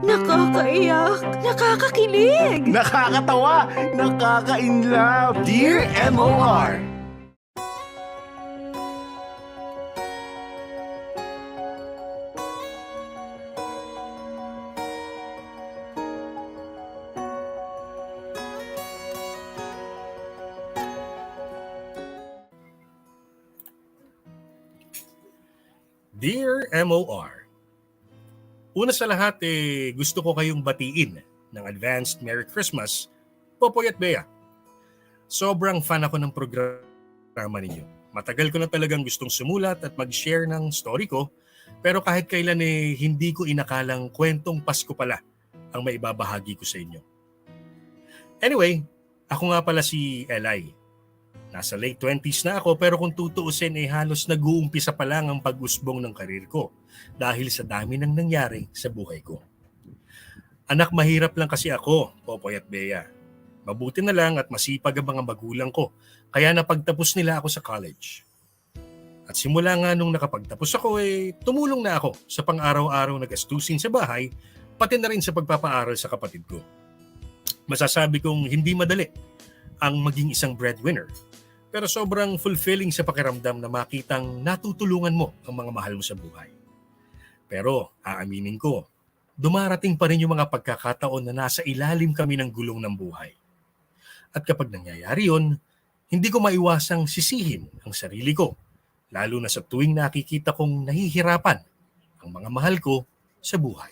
Nakakaiyak, nakakakilig. Nakakatawa, nakaka-inlove. Dear MOR. Dear MOR, una sa lahat gusto ko kayong batiin ng advanced Merry Christmas, Popoy at Bea. Sobrang fan ako ng programa ninyo. Matagal ko na talagang gustong sumulat at mag-share ng story ko, pero kahit kailan hindi ko inakalang kwentong Pasko pala ang maibabahagi ko sa inyo. Anyway, ako nga pala si Eli. Nasa late 20s na ako pero kung tutuusin halos nag-uumpisa pa lang ang pag-usbong ng karir ko dahil sa dami ng nangyari sa buhay ko. Anak mahirap lang kasi ako, Popoy at Bea. Mabuti na lang at masipag ang mga magulang ko kaya napagtapos nila ako sa college. At simula nga nung nakapagtapos ako tumulong na ako sa pang-araw-araw na gastusin sa bahay pati na rin sa pagpapaaral sa kapatid ko. Masasabi kong hindi madali ang maging isang breadwinner. Pero sobrang fulfilling sa pakiramdam na makitang natutulungan mo ang mga mahal mo sa buhay. Pero aaminin ko, dumarating pa rin yung mga pagkakataon na nasa ilalim kami ng gulong ng buhay. At kapag nangyayari yun, hindi ko maiwasang sisihin ang sarili ko, lalo na sa tuwing nakikita kong nahihirapan ang mga mahal ko sa buhay.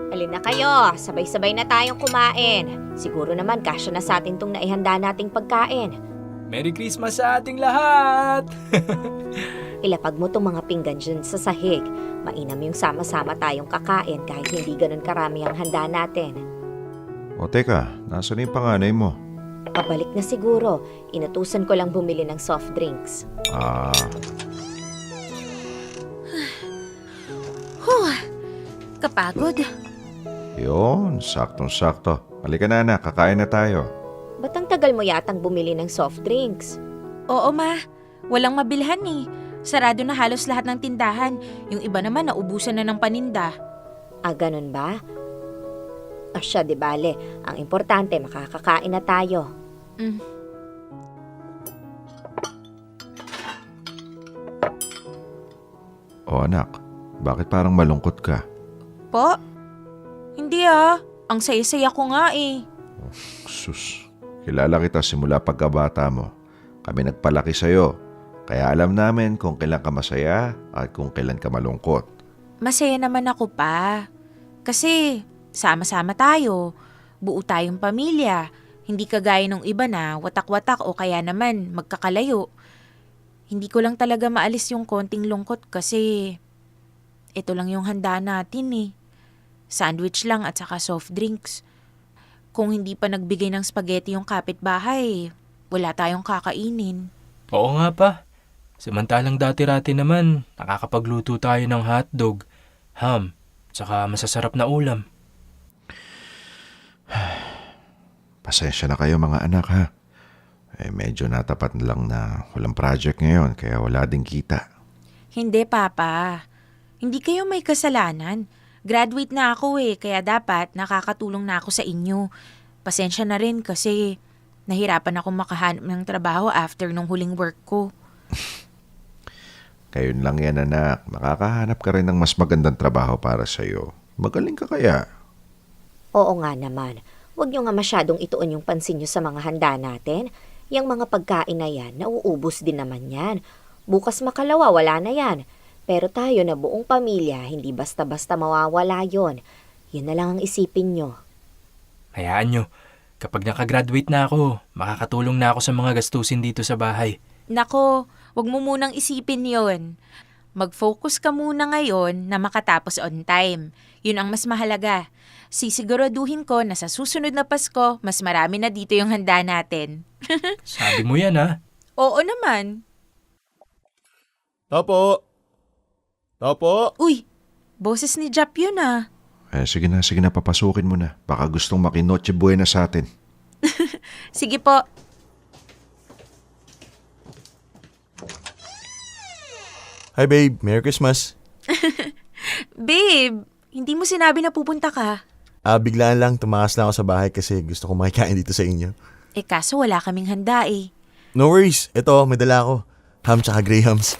Alin na kayo, sabay-sabay na tayong kumain. Siguro naman kasya na sa atin tong naihanda nating pagkain. Merry Christmas sa ating lahat! Ilapag mo tong mga pinggan dyan sa sahig. Mainam yung sama-sama tayong kakain kahit hindi ganun karami ang handa natin. O teka, nasaan yung panganay mo? Pabalik na siguro. Inutusan ko lang bumili ng soft drinks. Kapagod. Yun, saktong-sakto. Halika na anak, kakain na tayo. Ba't ang tagal mo yatang bumili ng soft drinks? Oo ma, walang mabilhan eh. Sarado na halos lahat ng tindahan. Yung iba naman naubusan na ng paninda. Ah, ganun ba? Siya, di bale. Ang importante, makakakain na tayo. O anak, bakit parang malungkot ka? Po? Hindi ah. Ang saya-saya ko nga eh. Sus, kilala kita simula pagkabata mo. Kami nagpalaki sa'yo. Kaya alam namin kung kailan ka masaya at kung kailan ka malungkot. Masaya naman ako pa. Kasi sama-sama tayo. Buo tayong pamilya. Hindi kagaya nung iba na watak-watak o kaya naman magkakalayo. Hindi ko lang talaga maalis yung konting lungkot kasi ito lang yung handa natin eh. Sandwich lang at saka soft drinks. Kung hindi pa nagbigay ng spaghetti yung kapitbahay, wala tayong kakainin. Oo nga pa. Samantalang dati-rati naman, nakakapagluto tayo ng hotdog, ham, tsaka masasarap na ulam. Pasensya na kayo mga anak ha. Medyo natapat lang na walang project ngayon kaya wala ding kita. Hindi, Papa. Hindi kayo may kasalanan. Graduate na ako kaya dapat nakakatulong na ako sa inyo. Pasensya na rin kasi nahirapan akong makahanap ng trabaho after nung huling work ko. Kayon lang yan anak, makakahanap ka rin ng mas magandang trabaho para sa'yo. Magaling ka kaya? Oo nga naman. Huwag nyo nga masyadong ituon yung pansin nyo sa mga handa natin. Yang mga pagkain na yan, nauubos din naman yan. Bukas makalawa, wala na yan. Pero tayo na buong pamilya, hindi basta-basta mawawala yon. Yun na lang ang isipin nyo. Hayaan nyo, kapag nakagraduate na ako, makakatulong na ako sa mga gastusin dito sa bahay. Nako, wag mo munang isipin yon. Mag-focus ka muna ngayon na makatapos on time. Yun ang mas mahalaga. Sisiguraduhin ko na sa susunod na Pasko, mas marami na dito yung handa natin. Sabi mo yan ha? Oo naman. Opo. Uy, boses ni Jap yun ah. Sige na, papasukin mo na. Baka gustong makinotche buena sa atin. Sige po. Hi babe, Merry Christmas. Babe, hindi mo sinabi na pupunta ka. Biglaan lang, tumakas lang ako sa bahay kasi gusto ko makikain dito sa inyo. Eh kaso wala kaming handa eh. No worries, ito, may dala ako. Ham tsaka grahams.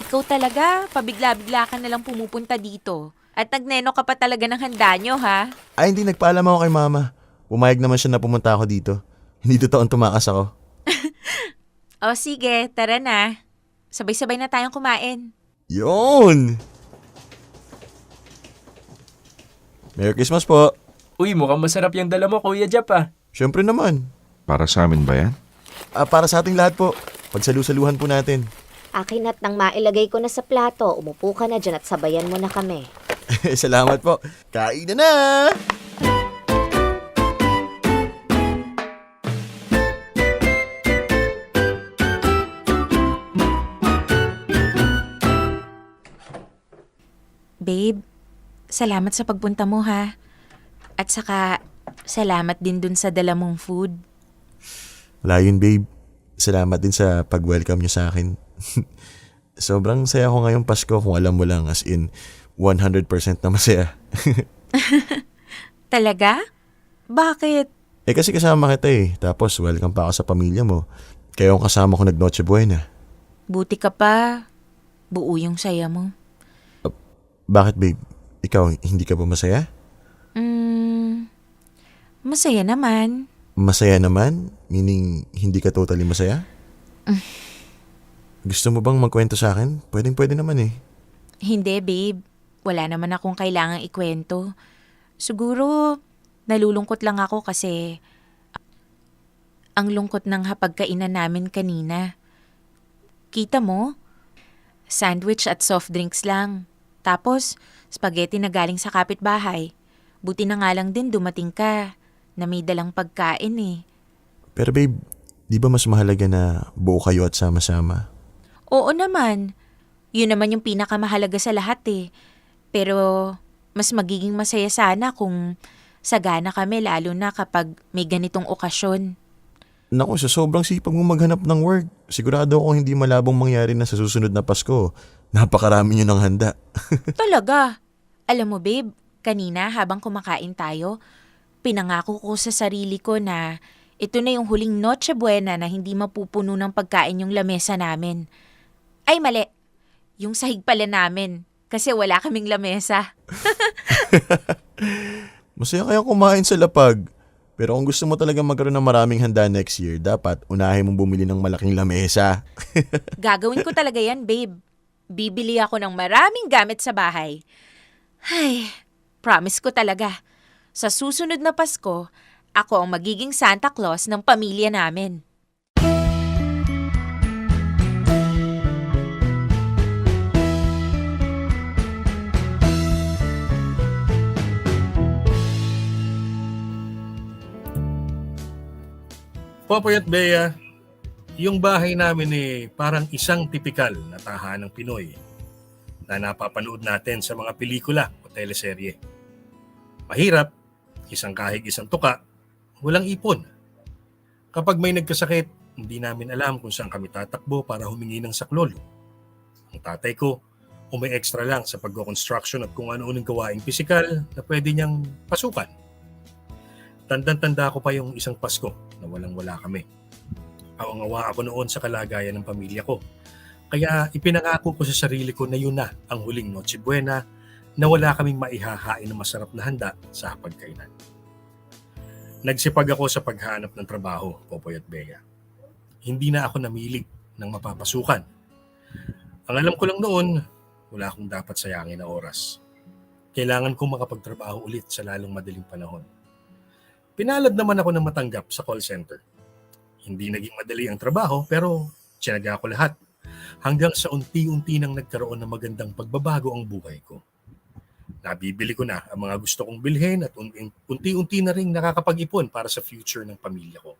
Ikaw talaga, pabigla-bigla ka nalang pumupunta dito. At nagneno ka pa talaga ng handa nyo, ha? Ay, hindi, nagpaalam ako kay mama. Pumayag naman siya na pumunta ako dito. Hindi totoong tumakas ako. O sige, tara na. Sabay-sabay na tayong kumain. Yun! Merry Christmas po. Uy, mukhang masarap yung dala mo, Kuya Jap ah. Siyempre naman. Para sa amin ba yan? Para sa ating lahat po. Pagsalusaluhan po natin. Akin at nang mailagay ko na sa plato, umupo ka na dyan at sabayan mo na kami. Salamat po. Kain na na! Babe, salamat sa pagpunta mo, ha? At saka, salamat din dun sa dala mong food. Wala yun, babe. Salamat din sa pag-welcome niyo sa akin. Sobrang saya ko ngayong Pasko kung alam mo lang, as in 100% na masaya. Talaga? Bakit? Kasi kasama kita eh. Tapos welcome pa ako sa pamilya mo. Kaya yung kasama ko nag-Noche Buena. Buti ka pa. Buo yung saya mo. Bakit babe? Ikaw, hindi ka ba masaya? Masaya naman. Masaya naman? Meaning, hindi ka totally masaya? Gusto mo bang magkwento sa akin? Pwede naman eh. Hindi, babe. Wala naman akong kailangang ikwento. Siguro, nalulungkot lang ako kasi ang lungkot ng hapagkainan namin kanina. Kita mo? Sandwich at soft drinks lang. Tapos, spaghetti na galing sa kapitbahay. Buti na nga lang din dumating ka na may dalang pagkain eh. Pero babe, di ba mas mahalaga na buo kayo at sama-sama? Oo naman. Yun naman yung pinakamahalaga sa lahat eh. Pero mas magiging masaya sana kung sagana kami lalo na kapag may ganitong okasyon. Naku, sa sobrang sipag mo maghanap ng work, sigurado ako hindi malabong mangyari na sa susunod na Pasko. Napakarami nyo ng handa. Talaga. Alam mo babe, kanina habang kumakain tayo, pinangako ko sa sarili ko na ito na yung huling Noche Buena na hindi mapupuno ng pagkain yung lamesa namin. Ay mali, yung sahig pala namin kasi wala kaming lamesa. Masaya kayang kumain sa lapag. Pero kung gusto mo talaga magkaroon ng maraming handa next year, dapat unahin mong bumili ng malaking lamesa. Gagawin ko talaga yan babe. Bibili ako ng maraming gamit sa bahay. Ay, promise ko talaga. Sa susunod na Pasko, ako ang magiging Santa Claus ng pamilya namin. Popoy at Bea, yung bahay namin parang isang tipikal na tahanang Pinoy na napapanood natin sa mga pelikula o teleserye. Mahirap, isang kahig isang tuka, walang ipon. Kapag may nagkasakit, hindi namin alam kung saan kami tatakbo para humingi ng saklolo. Ang tatay ko, may extra lang sa pagko-construction at kung ano-anong gawaing pisikal na pwede niyang pasukan. Tandang-tanda ko pa yung isang Pasko na walang-wala kami. Awang-awa ako noon sa kalagayan ng pamilya ko. Kaya ipinangako ko sa sarili ko na yun na ang huling Noche Buena na wala kaming maihahain ng masarap na handa sa hapagkainan. Nagsipag ako sa paghanap ng trabaho, Popoy at Bea. Hindi na ako namili ng mapapasukan. Ang alam ko lang noon, wala akong dapat sayangin na oras. Kailangan kong makapagtrabaho ulit sa lalong madaling panahon. Pinalad naman ako ng matanggap sa call center. Hindi naging madali ang trabaho pero tiyaga ko lahat hanggang sa unti-unti nang nagkaroon ng magandang pagbabago ang buhay ko. Nabibili ko na ang mga gusto kong bilhin at unti-unti na rin nakakapag-ipon para sa future ng pamilya ko.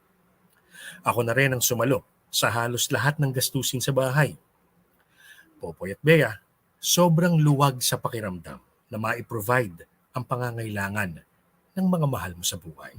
Ako na rin ang sumalo sa halos lahat ng gastusin sa bahay. Popoy at Bea, sobrang luwag sa pakiramdam na ma-provide ang pangangailangan ng mga mahal mo sa buhay.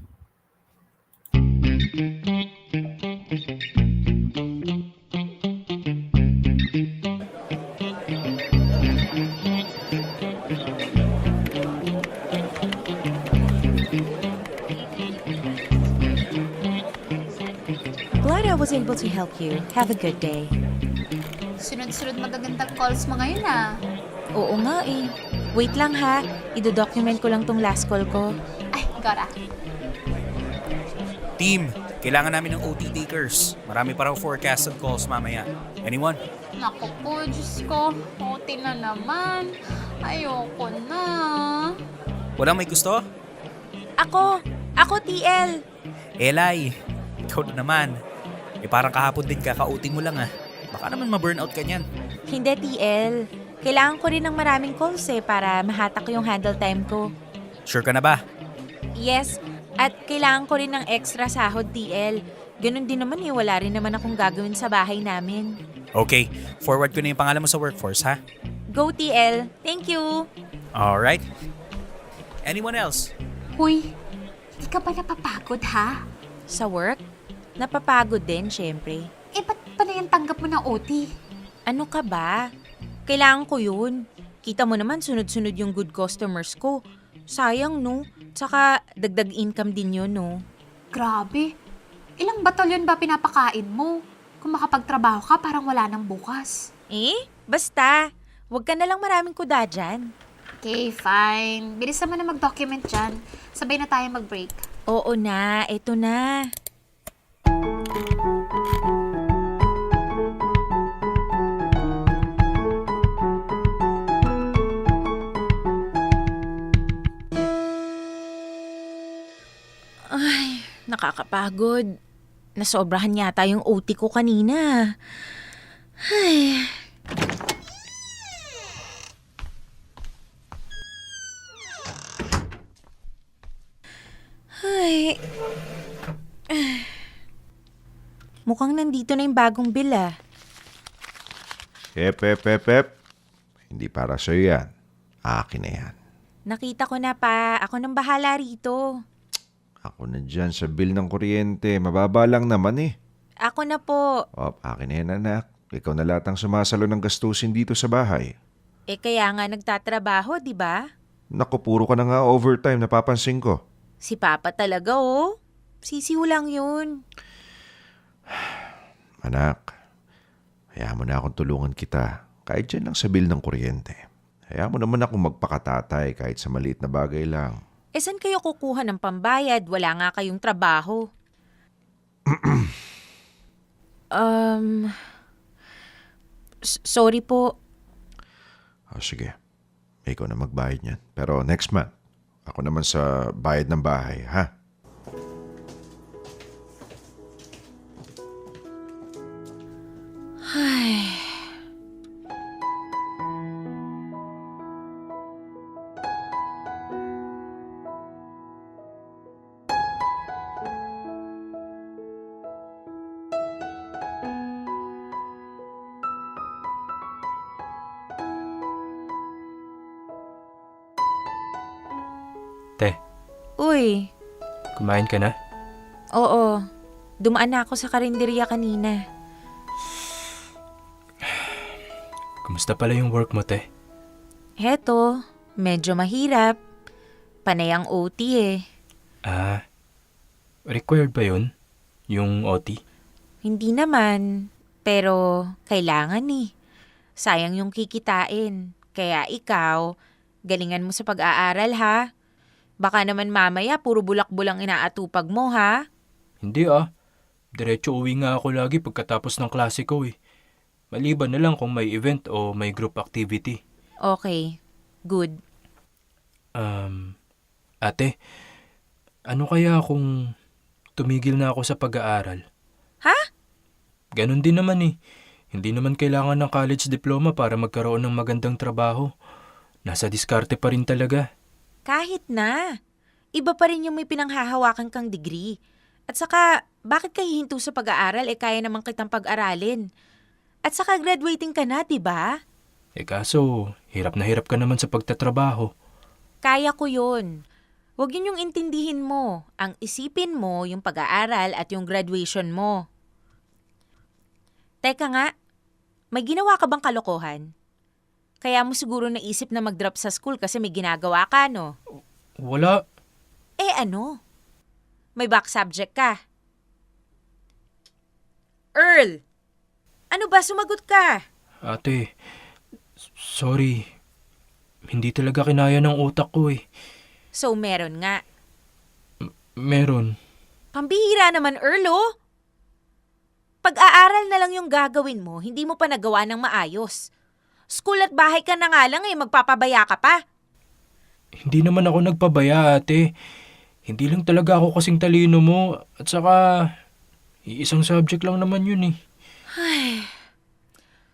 Glad I was able to help you. Have a good day. Sunod-sunod magagandang calls mo ngayon ah. Oo nga eh. Wait lang ha. Ido-document ko lang tong last call ko. Ay, Gora. Team, kailangan namin ng OT takers. Marami pa raw forecasted calls mamaya. Anyone? Naku po, Diyos ko. Hotel na naman. Ayoko na. Walang may gusto? Ako! Ako, TL! Elay, ikaw na naman. Parang kahapon din kaka-OT mo lang ah. Baka naman ma-burnout ka niyan. Hindi, TL. Kailangan ko rin ng maraming calls para mahatak yung handle time ko. Sure ka na ba? Yes, at kailangan ko rin ng extra sahod, TL. Ganun din naman wala rin naman akong gagawin sa bahay namin. Okay, forward ko na yung pangalan mo sa workforce ha. Go, TL! Thank you! Alright. Anyone else? Huy, hindi ka ba napapagod ha? Sa work? Napapagod din, syempre. Ba't pa na yung tanggap mo ng OT? Ano ka ba? Kailangan ko yun. Kita mo naman sunod-sunod yung good customers ko. Sayang, no? Tsaka dagdag income din yun, no? Grabe. Ilang batalyon ba pinapakain mo? Kung makapagtrabaho ka, parang wala nang bukas. Basta. Huwag ka na lang maraming kuda dyan. Okay, fine. Bilisan mo na mag-document dyan. Sabay na tayo mag-break. Oo na, eto na. Ay, nakakapagod. Nasobrahan yata yung OT ko kanina. Ay. Ay. Mukhang nandito na yung bagong bill ah. Hep. Hindi para sa'yo yan. Akin na yan. Nakita ko na pa. Ako nang bahala rito. Ako na dyan sa bill ng kuryente. Mababa lang naman eh. Ako na po. Akin na yan, anak. Ikaw na lahat ang sumasalo ng gastusin dito sa bahay. Kaya nga nagtatrabaho, di ba? Naku, puro ka na nga overtime, napapansin ko. Si Papa talaga, oh. Sisiw lang yun. Anak, hayaan mo na akong tulungan kita. Kahit dyan lang sa bill ng kuryente. Hayaan mo naman akong magpakatatay kahit sa maliit na bagay lang. Saan kayo kukuha ng pambayad? Wala nga kayong trabaho. Sorry po. Sige. Ikaw na magbayad niyan. Pero next month, ako naman sa bayad ng bahay, ha? Te, Uy, kumain ka na? oo. Dumaan na ako sa karinderya kanina. Kumusta pala yung work mo, te? Heto, medyo mahirap. Panay ang OT eh. Required ba yun? Yung OT? Hindi naman, pero kailangan eh. Sayang yung kikitain. Kaya ikaw, galingan mo sa pag-aaral ha. Baka naman mamaya puro bulak-bulang inaatupag mo ha. Hindi Diretso uwi nga ako lagi pagkatapos ng klase ko eh. Maliban na lang kung may event o may group activity. Okay, good. Ate, ano kaya kung tumigil na ako sa pag-aaral? Ha? Ganon din naman eh. Hindi naman kailangan ng college diploma para magkaroon ng magandang trabaho. Nasa diskarte pa rin talaga. Kahit na. Iba pa rin yung may pinanghahawakan kang degree. At saka, bakit ka hihinto sa pag-aaral kaya naman kitang pag-aralin? At saka graduating ka na, di ba? Kaso, hirap na hirap ka naman sa pagtatrabaho. Kaya ko yun. Huwag yun yung intindihin mo. Ang isipin mo yung pag-aaral at yung graduation mo. Teka nga, may ginawa ka bang kalokohan? Kaya mo siguro naisip na mag-drop sa school kasi may ginagawa ka, no? Wala. Eh ano? May back subject ka. Earl! Ano ba? Sumagot ka! Ate, sorry. Hindi talaga kinaya ng utak ko eh. So meron nga. Meron. Pambihira naman, Earl, oh! Pag-aaral na lang yung gagawin mo, hindi mo pa nagawa ng maayos. School at bahay ka na nga lang eh, magpapabaya ka pa. Hindi naman ako nagpabaya, ate. Hindi lang talaga ako kasing talino mo. At saka, iisang subject lang naman yun eh.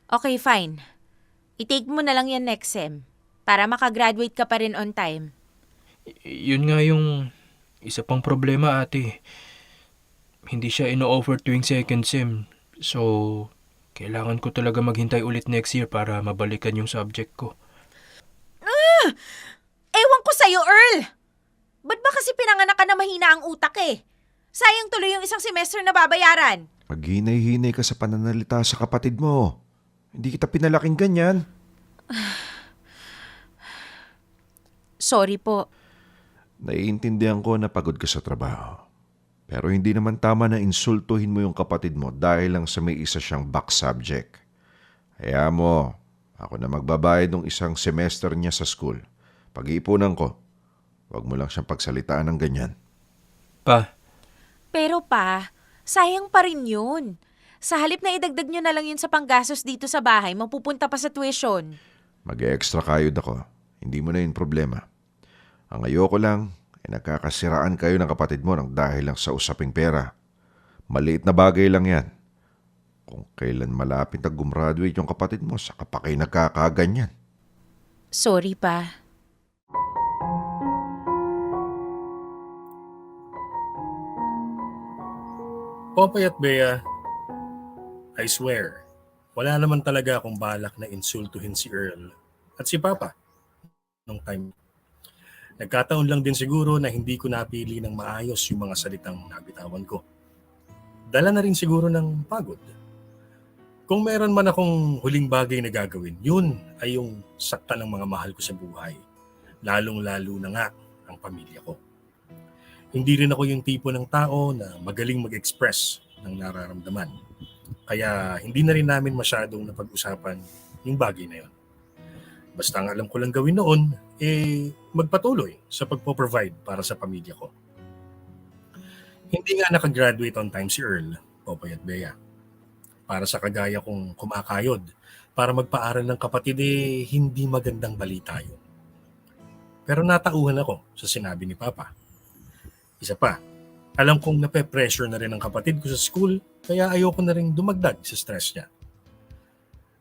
Okay, fine. I-take mo na lang yan next sem para makagraduate ka pa rin on time. Yun nga yung isa pang problema, ate. Hindi siya ino-offer tuwing second sem. So, kailangan ko talaga maghintay ulit next year para mabalikan yung subject ko. Ewan ko sa'yo, Earl! Ba't ba kasi pinanganak ka na mahina ang utak eh? Sayang tuloy yung isang semester na babayaran. Maghinay-hinay ka sa pananalita sa kapatid mo. Hindi kita pinalaking ganyan. Sorry po. Naiintindihan ko na pagod ka sa trabaho. Pero hindi naman tama na insultuhin mo yung kapatid mo dahil lang sa may isa siyang back subject. Kaya mo, ako na magbabayad ng isang semester niya sa school. Pag-iipunan ko, huwag mo lang siyang pagsalitaan ng ganyan. Pa, Pero pa, sayang pa rin yun. Sa halip na idagdag nyo na lang yun sa panggastos dito sa bahay, mapupunta pa sa tuition. Mag-extra kayod ako. Hindi mo na yun problema. Ang ayoko lang, nagkakasiraan kayo ng kapatid mo nang dahil lang sa usaping pera. Maliit na bagay lang yan. Kung kailan malapit na gumraduate yung kapatid mo, saka pa kayo nagkakaganyan. Sorry pa. Popeye at Bea, I swear, wala naman talaga akong balak na insultuhin si Earl at si Papa nung time. Nagkataon lang din siguro na hindi ko napili ng maayos yung mga salitang nabitawan ko. Dala na rin siguro ng pagod. Kung meron man akong huling bagay na gagawin, yun ay yung sakta ng mga mahal ko sa buhay. Lalong-lalo na nga ang pamilya ko. Hindi rin ako yung tipo ng tao na magaling mag-express ng nararamdaman. Kaya hindi na rin namin masyadong napag-usapan yung bagay na yun. Basta ang alam ko lang gawin noon, magpatuloy sa pagpo-provide para sa pamilya ko. Hindi nga nakagraduate on time si Earl, Popeye at Bea. Para sa kagaya kong kumakayod, para magpaaral ng kapatid, hindi magandang balita yun. Pero natauhan ako sa sinabi ni Papa. Isa pa, alam kong nape-pressure na rin ang kapatid ko sa school, kaya ayoko na rin dumagdag sa stress niya.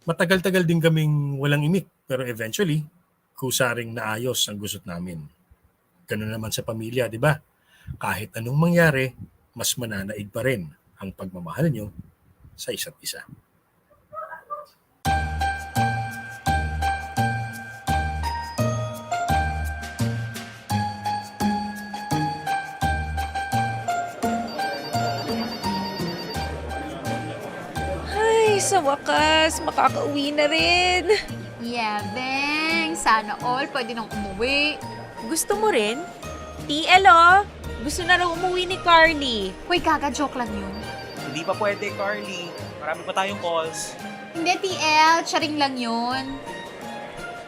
Matagal-tagal din kaming walang imik, pero eventually, kusaring naayos ang gusot namin. Ganun naman sa pamilya, di ba? Kahit anong mangyari, mas mananaig pa rin ang pagmamahal nyo sa isa't isa. Ay, sa wakas, makakauwi na rin. Yeah, Beng. Sana all pwede nang umuwi. Gusto mo rin? TL, oh. Gusto na raw umuwi ni Carly. Hoy, gaga, joke lang yun. Hindi pa pwede, Carly. Marami pa tayong calls. Hindi, TL. Charing lang yun.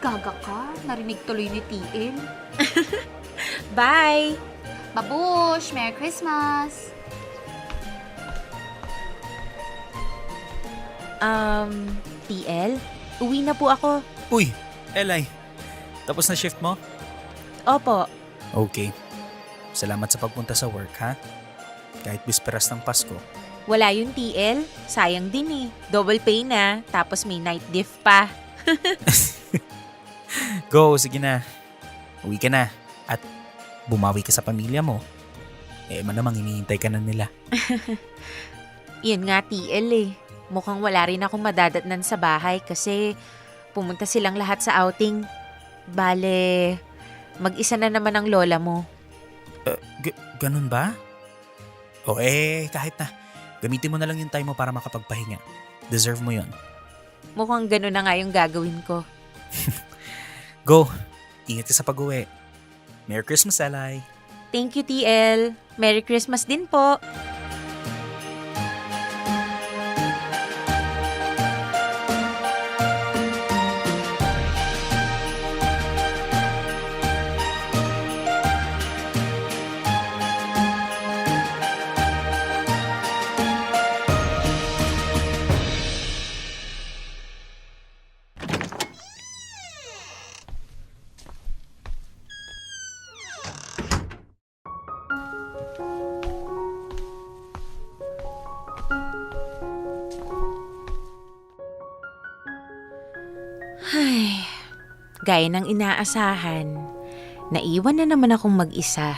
Gaga ka. Narinig tuloy ni TL. Bye! Babush! Merry Christmas! TL, uwi na po ako. Uy, Eli. Tapos na shift mo? Opo. Okay. Salamat sa pagpunta sa work, ha? Kahit bisperas ng Pasko. Wala yung TL. Sayang din eh. Double pay na, tapos may night diff pa. Go, sige na. Uwi ka na. At bumawi ka sa pamilya mo. Malamang hinihintay ka na nila. Yun nga TL eh. Mukhang wala rin akong madadatnan sa bahay kasi pumunta silang lahat sa outing. Bale, Mag-isa na naman ang lola mo. Ganun ba? Kahit na. Gamitin mo na lang yung time mo para makapagpahinga. Deserve mo yon. Mukhang gano'n na nga yung gagawin ko. Go! Ingat ka sa pag-uwi. Merry Christmas, Eli. Thank you, TL. Merry Christmas din po. Ay, gaya ng inaasahan, naiwan na naman akong mag-isa.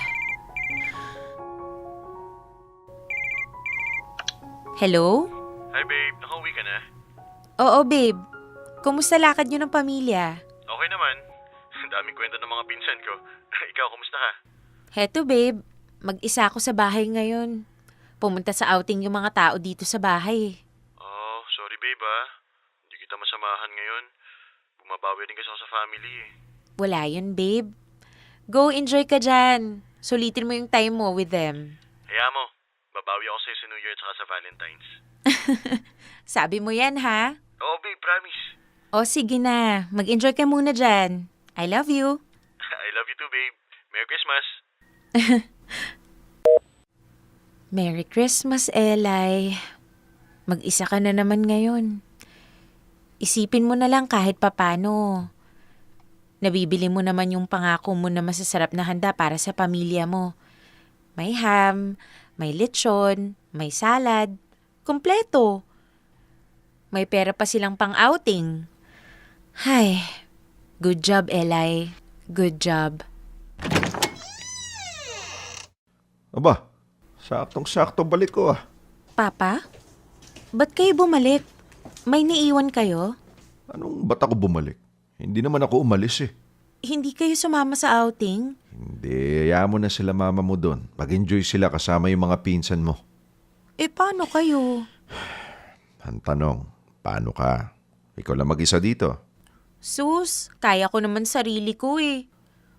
Hello? Hi babe, nakauwi ka na? Oo, babe. Kumusta lakad niyo ng pamilya? Okay naman. Daming kwento ng mga pinsan ko. Ikaw, kumusta ka? Heto, babe. Mag-isa ako sa bahay ngayon. Pumunta sa outing yung mga tao dito sa bahay. Oh, sorry babe ah. Hindi kita masamahan ngayon. Bumabawi rin kasi ako sa family eh. Wala yun, babe. Go, enjoy ka dyan. Sulitin mo yung time mo with them. Kaya mo, babawi ako sa'yo sa New Year at saka sa Valentine's. Sabi mo yan, ha? Oo babe, promise. O, sige na. Mag-enjoy ka muna dyan. I love you. I love you too babe. Merry Christmas. Merry Christmas, Eli. Mag-isa ka na naman ngayon. Isipin mo na lang kahit papano. Nabibili mo naman yung pangako mo na masasarap na handa para sa pamilya mo. May ham, may lechon, may salad. Kompleto. May pera pa silang pang-outing. Hay, good job, Eli. Good job. Aba, saktong-sakto balik ko ah. Papa, ba't kayo bumalik? May niiwan kayo? Anong ba't ako bumalik? Hindi naman ako umalis eh. Hindi kayo sumama sa outing? Hindi, hayaan mo na sila mama mo doon. Mag-enjoy sila kasama yung mga pinsan mo. Paano kayo? Ang tanong, paano ka? Ikaw lang mag-isa dito. Sus, kaya ko naman sarili ko eh.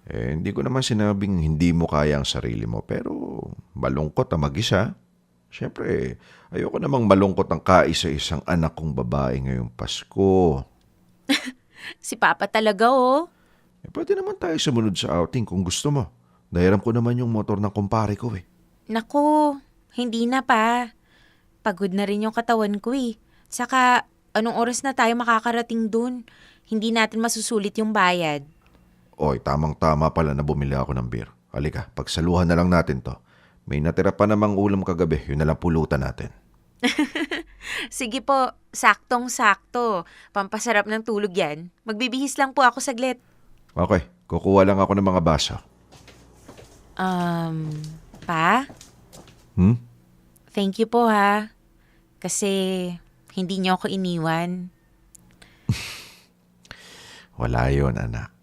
Hindi ko naman sinabing hindi mo kaya ang sarili mo, pero malungkot ang mag-isa. Siyempre, ayoko namang malungkot ang kaisa-isang anak kong babae ngayong Pasko. Si Papa talaga oh. Pwede naman tayo sumunod sa outing kung gusto mo. Nahiram ko naman yung motor ng kumpare ko eh. Naku, hindi na pa. Pagod na rin yung katawan ko eh. Saka, anong oras na tayo makakarating dun? Hindi natin masusulit yung bayad. Oy, tamang-tama pala na bumili ako ng beer. Halika, pagsaluhan na lang natin to. May natira pa namang ulam kagabi, yun na lang pulutan natin. Sige po, saktong-sakto. Pampasarap ng tulog yan. Magbibihis lang po ako saglit. Okay, kukuha lang ako ng mga baso. Pa? Thank you po ha. Kasi hindi niyo ako iniwan. Wala yun, anak.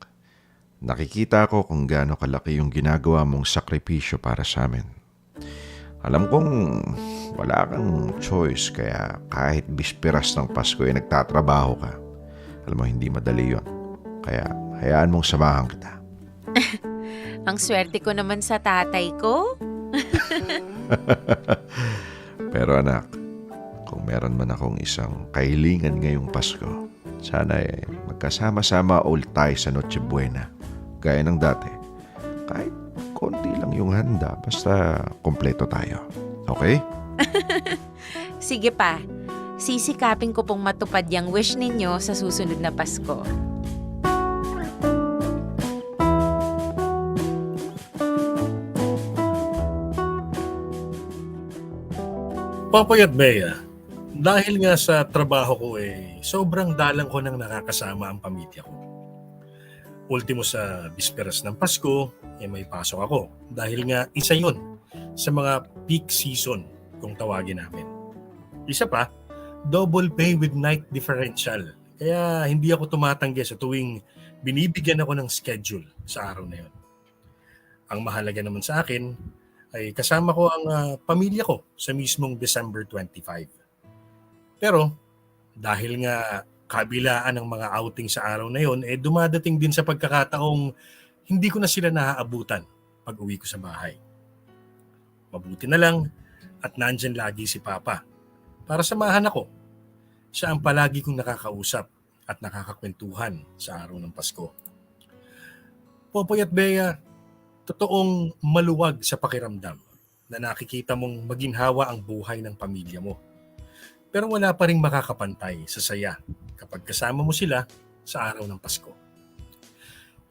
Nakikita ko kung gaano kalaki yung ginagawa mong sakripisyo para sa amin. Alam kong wala kang choice kaya kahit bisperas ng Pasko ay nagtatrabaho ka. Alam mo, hindi madali yun. Kaya hayaan mong samahan kita. Ang swerte ko naman sa tatay ko. Pero anak, kung meron man akong isang kahilingan ngayong Pasko, sana magkasama-sama ulit tayo sa Noche Buena. Gaya ng dati. Kahit konti lang yung handa, basta kompleto tayo. Okay? Sige pa, sisikapin ko pong matupad yung wish ninyo sa susunod na Pasko. Popoy at Bea, dahil nga sa trabaho ko sobrang dalang ko nang nakakasama ang pamilya ko. Ultimo sa bisperas ng Pasko, may pasok ako. Dahil nga isa yun sa mga peak season kung tawagin namin. Isa pa, double pay with night differential. Kaya hindi ako tumatanggi sa tuwing binibigyan ako ng schedule sa araw na yun. Ang mahalaga naman sa akin ay kasama ko ang pamilya ko sa mismong December 25. Pero dahil nga kabilaan ng mga outing sa araw na yon, dumadating din sa pagkakataong hindi ko na sila naaabutan pag uwi ko sa bahay. Mabuti na lang at nandyan lagi si Papa para samahan ako. Siya ang palagi kong nakakausap at nakakakwentuhan sa araw ng Pasko. Popoy at Bea, totoong maluwag sa pakiramdam na nakikita mong maginhawa ang buhay ng pamilya mo. Pero wala pa ring makakapantay sa saya kapag kasama mo sila sa araw ng Pasko.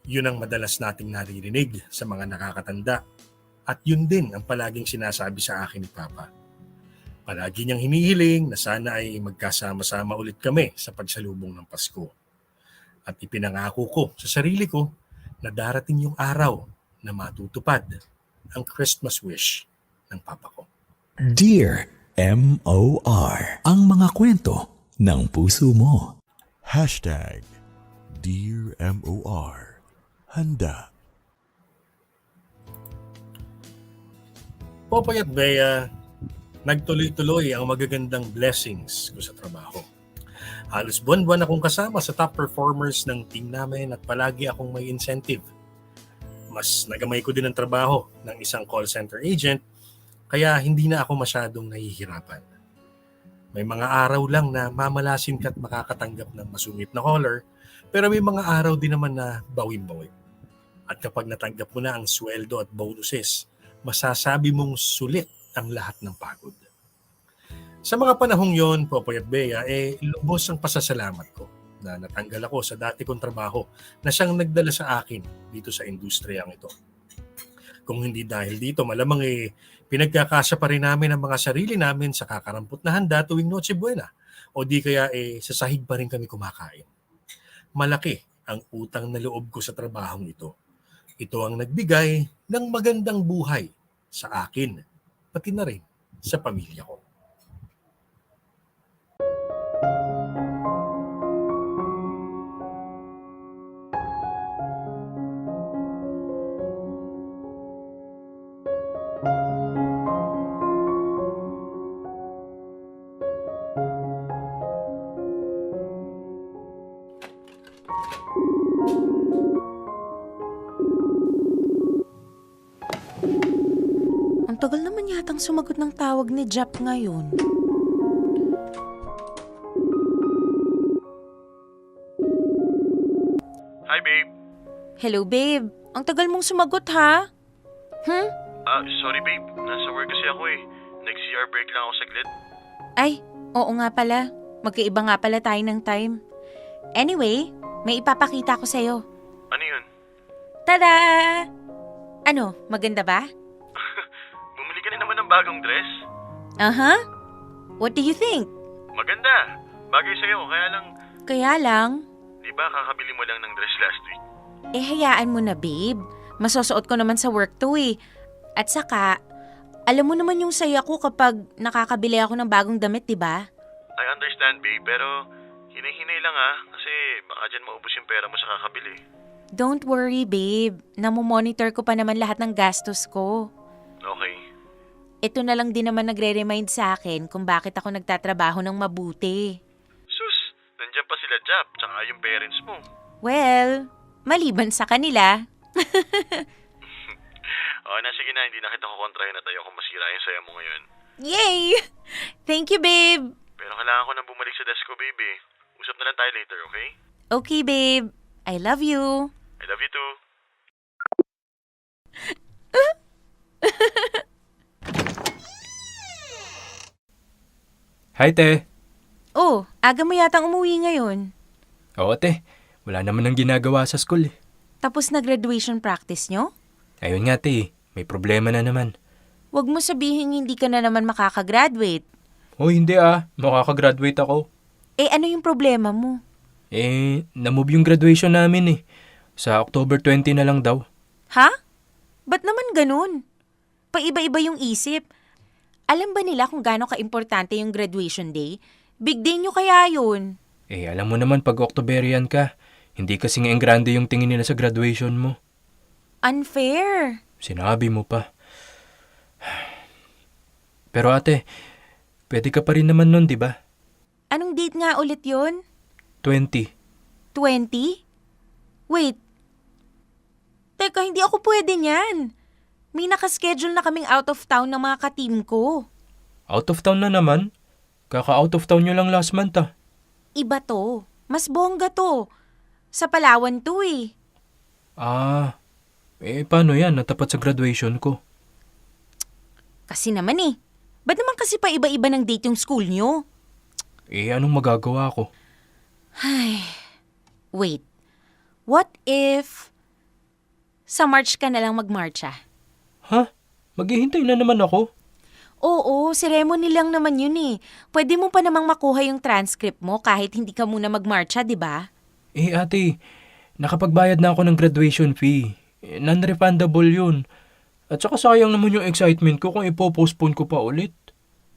Yun ang madalas nating naririnig sa mga nakakatanda at yun din ang palaging sinasabi sa akin ni Papa. Palagi niyang hinihiling na sana ay magkasama-sama ulit kami sa pagsalubong ng Pasko. At ipinangako ko sa sarili ko na darating yung araw na matutupad ang Christmas wish ng Papa ko. Dear MOR, ang mga kwento ng puso mo. Hashtag Dear MOR. Handa. Popoy at Bea, nagtuloy-tuloy ang magagandang blessings ko sa trabaho. Halos buwan-buwan akong kasama sa top performers ng team namin at palagi akong may incentive. Mas nagamay ko din ang trabaho ng isang call center agent kaya hindi na ako masyadong nahihirapan. May mga araw lang na mamalasin ka't makakatanggap ng masungit na caller pero may mga araw din naman na bawin-bawi. At kapag natanggap mo na ang sweldo at bonuses, masasabi mong sulit ang lahat ng pagod. Sa mga panahong yon, Popoy at Bea, lubos ang pasasalamat ko na natanggal ako sa dati kong trabaho na siyang nagdala sa akin dito sa industriyang ito. Kung hindi dahil dito, malamang pinagkakasya pa rin namin ang mga sarili namin sa kakarampot na handa tuwing Noche Buena o di kaya sa sahig pa rin kami kumakain. Malaki ang utang na loob ko sa trabahong ito. Ito ang nagbigay ng magandang buhay sa akin, pati na rin sa pamilya ko. Ang tagal naman yatang sumagot ng tawag ni Jap ngayon. Hi, babe. Hello, babe. Ang tagal mong sumagot, ha? Sorry, babe. Nasa work kasi ako eh. Nag-CR break lang ako saglit. Ay, oo nga pala. Magkaiba nga pala tayo ng time. Anyway, may ipapakita ko sa'yo. Ano yun? Tada! Ano, maganda ba? Bumili ka na naman ng bagong dress? Aha. What do you think? Maganda. Bagay sa'yo, kaya lang... Kaya lang, Di ba kakabili mo lang ng dress last week? hayaan mo na, babe. Masusuot ko naman sa work to eh. At saka, alam mo naman yung saya ko kapag nakakabili ako ng bagong damit, di ba? I understand, babe, pero hinay-hinay lang kasi baka dyan maubos yung pera mo sa kakabili. Don't worry, babe. Namomonitor ko pa naman lahat ng gastos ko. Okay. Ito na lang din naman nagre-remind sa akin kung bakit ako nagtatrabaho ng mabuti. Sus, nandyan pa sila Jap, tsaka yung parents mo. Well, maliban sa kanila. Sige na, hindi na kita kukontrahin at ayoko masira yung saya mo ngayon. Yay! Thank you, babe. Pero kailangan ko nang bumalik sa desk ko, baby. Usap na lang tayo later, okay? Okay, babe. I love you. I love you too. Hi, te. Oh, aga mo yatang umuwi ngayon. Oo, te. Wala naman ang ginagawa sa school eh. Tapos na graduation practice nyo? Ayun nga, te. May problema na naman. Huwag mo sabihin hindi ka na naman makakagraduate. Oh, hindi makakagraduate ako. Ano yung problema mo? Na-move yung graduation namin eh. Sa October 20 na lang daw. Ha? Ba't naman ganun? Paiba-iba yung isip. Alam ba nila kung gaano ka-importante yung graduation day? Big day nyo kaya yun. Alam mo naman pag Octoberian ka, hindi kasing grande yung tingin nila sa graduation mo. Unfair. Sinabi mo pa. Pero ate, pwede ka pa rin naman nun, di ba? Anong date nga ulit yun? 20. 20? Wait. Teka, hindi ako pwede niyan. May nakaschedule na kaming out of town ng mga ka-team ko. Out of town na naman? Kaka-out of town nyo lang last month ah. Iba to. Mas bongga to. Sa Palawan to eh. Ah, paano yan? Natapat sa graduation ko. Kasi naman eh. Ba't naman kasi pa iba-iba ng date yung school nyo? Anong magagawa ko? Ay, wait. What if sa March ka na lang magmarcha? Ha? Maghihintay na naman ako? Oo, ceremony lang naman yun eh. Pwede mo pa namang makuha yung transcript mo kahit hindi ka muna magmarcha, di ba? Ate, nakapagbayad na ako ng graduation fee. Non-refundable yun. At saka sayang naman yung excitement ko kung ipopostpone ko pa ulit.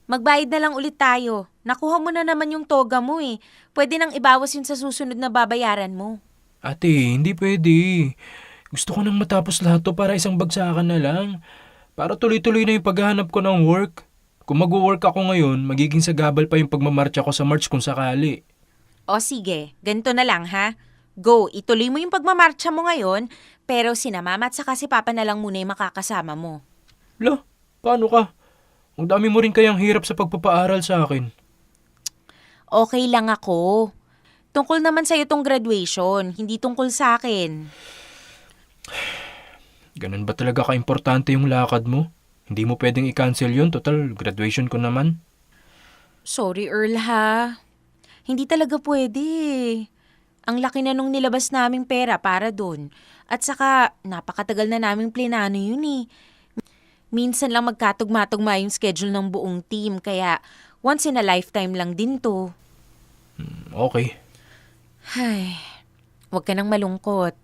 Magbayad na lang ulit tayo. Nakuha mo na naman yung toga mo eh. Pwede nang ibawas yun sa susunod na babayaran mo. Ate, hindi pwede. Gusto ko nang matapos lahat to para isang bagsakan na lang. Para tuloy-tuloy na yung paghahanap ko ng work. Kung mag-work ako ngayon, magiging sagabal pa yung pagmamarcha ko sa March kung sakali. O sige, ganito na lang ha. Go, ituloy mo yung pagmamarcha mo ngayon, pero sina mama at saka si papa na lang muna yung makakasama mo. Lo, paano ka? Ang dami mo rin kayang hirap sa pagpapaaral sa akin. Okay lang ako. Tungkol naman sa'yo tong graduation, hindi tungkol sa akin. Ganun ba talaga ka-importante yung lakad mo? Hindi mo pwedeng i-cancel yun, total graduation ko naman. Sorry Earl ha. Hindi talaga pwede. Ang laki na nung nilabas naming pera para doon. At saka, napakatagal na naming plinano yun eh. Minsan lang magkatugma-tugma yung schedule ng buong team, kaya once in a lifetime lang din to. Okay. Ay, huwag ka nang malungkot.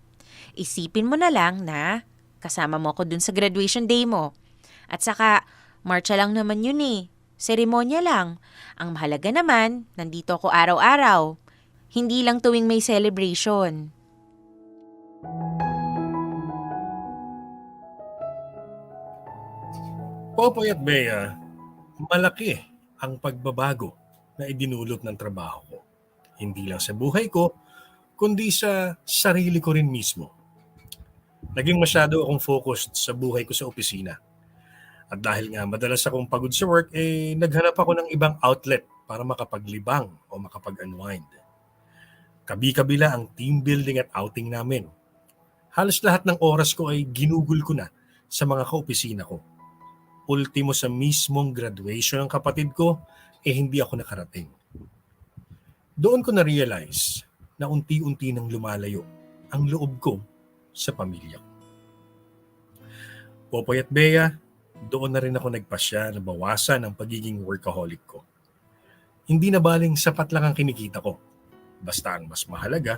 Isipin mo na lang na kasama mo ako dun sa graduation day mo. At saka, marcha lang naman yun eh. Seremonya lang. Ang mahalaga naman, nandito ako araw-araw. Hindi lang tuwing may celebration. Popoy at Bea, malaki ang pagbabago na idinulot ng trabaho ko. Hindi lang sa buhay ko, kundi sa sarili ko rin mismo. Naging masyado akong focused sa buhay ko sa opisina. At dahil nga madalas akong pagod sa work, naghanap ako ng ibang outlet para makapaglibang o makapag-unwind. Kabi-kabila ang team building at outing namin. Halos lahat ng oras ko ay ginugol ko na sa mga kaopisina ko. Ultimo sa mismong graduation ng kapatid ko, hindi ako nakarating. Doon ko na-realize na unti-unti nang lumalayo ang loob ko sa pamilya ko. Popoy at Bea, doon na rin ako nagpasya na bawasan ang pagiging workaholic ko. Hindi na baling sapat lang ang kinikita ko. Basta ang mas mahalaga,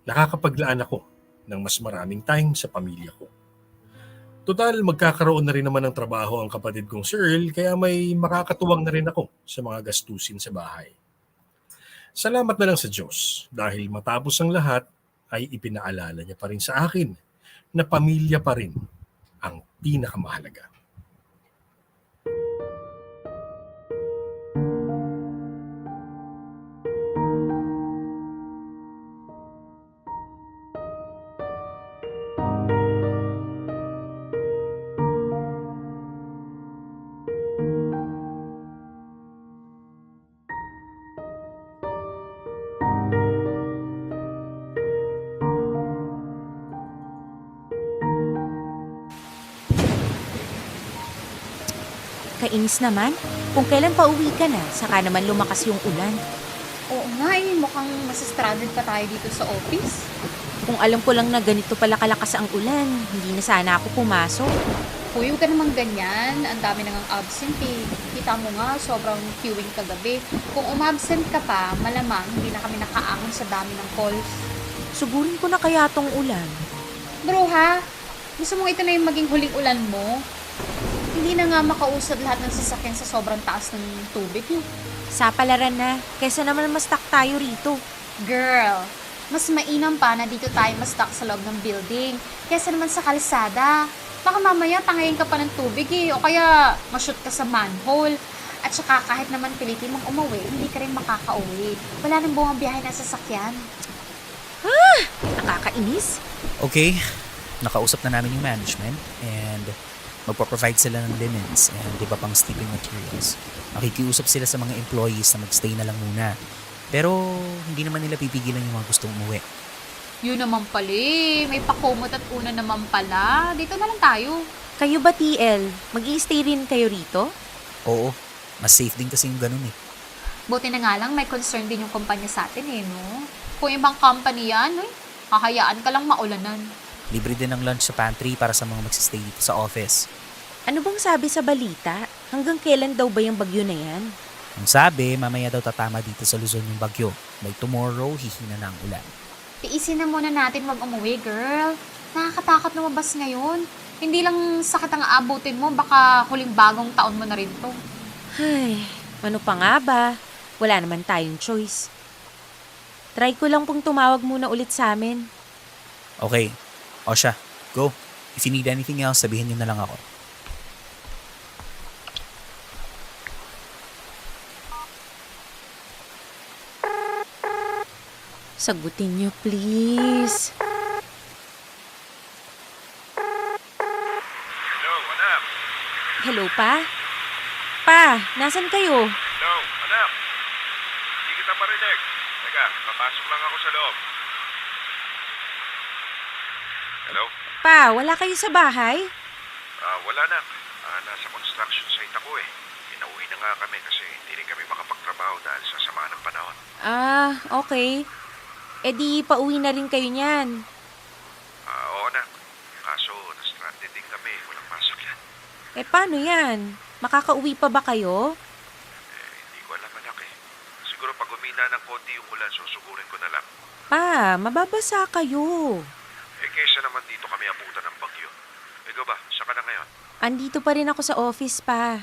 nakakapaglaan ako ng mas maraming time sa pamilya ko. Total, magkakaroon na rin naman ng trabaho ang kapatid kong si Earl, kaya may makakatuwang na rin ako sa mga gastusin sa bahay. Salamat na lang sa Diyos dahil matapos ang lahat ay ipinaalala niya pa rin sa akin na pamilya pa rin ang pinakamahalaga. Kainis naman. Kung kailan pa uwi ka na, saka naman lumakas yung ulan. Oo nga mukhang masistranded pa tayo dito sa office. Kung alam ko lang na ganito pala kalakas ang ulan, hindi na sana ako pumasok. Uy, huwag ka naman ganyan. Ang dami nang absent eh. Kita mo nga, sobrang queuing kagabi. Kung umabsent ka pa, malamang hindi na kami nakaangon sa dami ng calls. Sugurin ko na kaya tong ulan. Bro ha, gusto mong ito na yung maging huling ulan mo? Hindi na nga makausad lahat ng sasakyan sa sobrang taas ng tubig eh. Sapalaran na, kaysa naman mas stuck tayo rito. Girl, Mas mainam pa na dito tayo mas-stuck sa loob ng building kesa naman sa kalsada. Baka mamaya tangayin ka pa ng tubig o kaya ma-shoot ka sa manhole. At saka kahit naman pilitin mong umuwi, hindi ka rin makakauwi. Wala nang buong biyahe na sasakyan. Nakakainis. Okay, nakausap na namin yung management and magpo-provide sila ng linens and iba pang sleeping materials. Makikiusap sila sa mga employees na magstay na lang muna. Pero hindi naman nila pipigilan yung mga gustong umuwi. Yun naman pala may pakumot at una naman pala. Dito na lang tayo. Kayo ba, TL? Mag-i-stay rin kayo rito? Oo, mas safe din kasi yung ganun eh. Buti na nga lang may concern din yung kumpanya sa atin no? Kung ibang company yan, hahayaan ka lang maulanan. Libre din ng lunch sa pantry para sa mga magsistay dito sa office. Ano bang sabi sa balita? Hanggang kailan daw ba yung bagyo na yan? Ang sabi, mamaya daw tatama dito sa Luzon yung bagyo. By tomorrow, hihina na ang ulan. Tiisin na muna natin wag umuwi, girl. Nakakatakot lumabas ngayon. Hindi lang sakit ang aabutin mo, baka huling bagong taon mo na rin to. Ay, ano pa nga ba? Wala naman tayong choice. Try ko lang pong tumawag muna ulit sa amin. Okay, o siya, go. If you need anything else, sabihin niyo na lang ako. Sagutin niyo, please. Hello, anak. Hello, Pa? Pa, nasan kayo? Hello, anak. Hindi kita marinig. Teka, papasok lang ako sa loob. Hello? Pa, wala kayo sa bahay? Wala na. Nasa construction site ako eh. Pinauwi na nga kami kasi hindi rin kami makapagtrabaho dahil sa sama ng panahon. Okay. E di, pauwi na rin kayo niyan. Oo na. Kaso, na-stranded din kami. Walang masakyan. Eh, paano yan? Makakauwi pa ba kayo? Hindi ko alam anak eh. Siguro pag umina ng konti yung ulan, susugurin ko na lang. Pa, mababasa kayo. Kaysa naman dito kami abutan ng bagyo. Ikaw ba? Saan ka na ngayon? Andito pa rin ako sa office, Pa.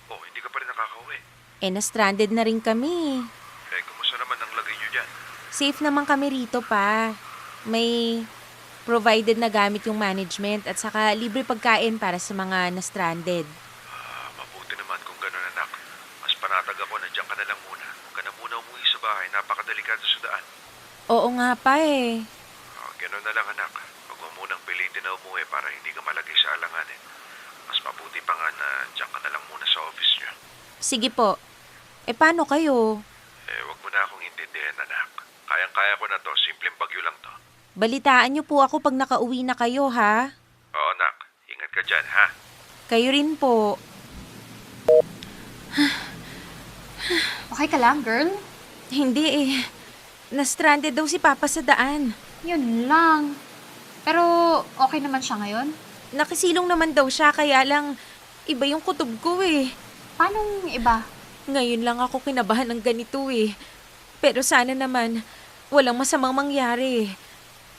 Hindi ka pa rin nakakauwi. Eh, na-stranded na rin kami. Kumusta naman ang lagay nyo dyan? Safe naman kami rito, Pa. May provided na gamit yung management at saka libre pagkain para sa mga na-stranded. Mabuti naman kung gano'n anak. Mas panatag ako na dyan ka na lang muna. Huwag ka na muna umuwi sa bahay. Napakadelikado sa daan. Oo nga, Pa eh. Gano'n na lang anak. Huwag mo munang pilitin na umuwi para hindi ka malagay sa alanganin. Mas mabuti pa nga na dyan ka na lang muna sa office nyo. Sige po. Eh, paano kayo? Huwag mo na akong intindihin anak. Kayang-kaya ko na to. Simpleng bagyo lang to. Balitaan niyo po ako pag nakauwi na kayo, ha? Oo anak. Ingat ka dyan ha. Kayo rin po. Okay ka lang, girl? Hindi eh. Na-stranded daw si Papa sa daan. Yun lang. Pero okay naman siya ngayon? Nakisilong naman daw siya, kaya lang iba yung kutob ko eh. Paano iba? Ngayon lang ako kinabahan ng ganito eh. Pero sana naman, walang masamang mangyari.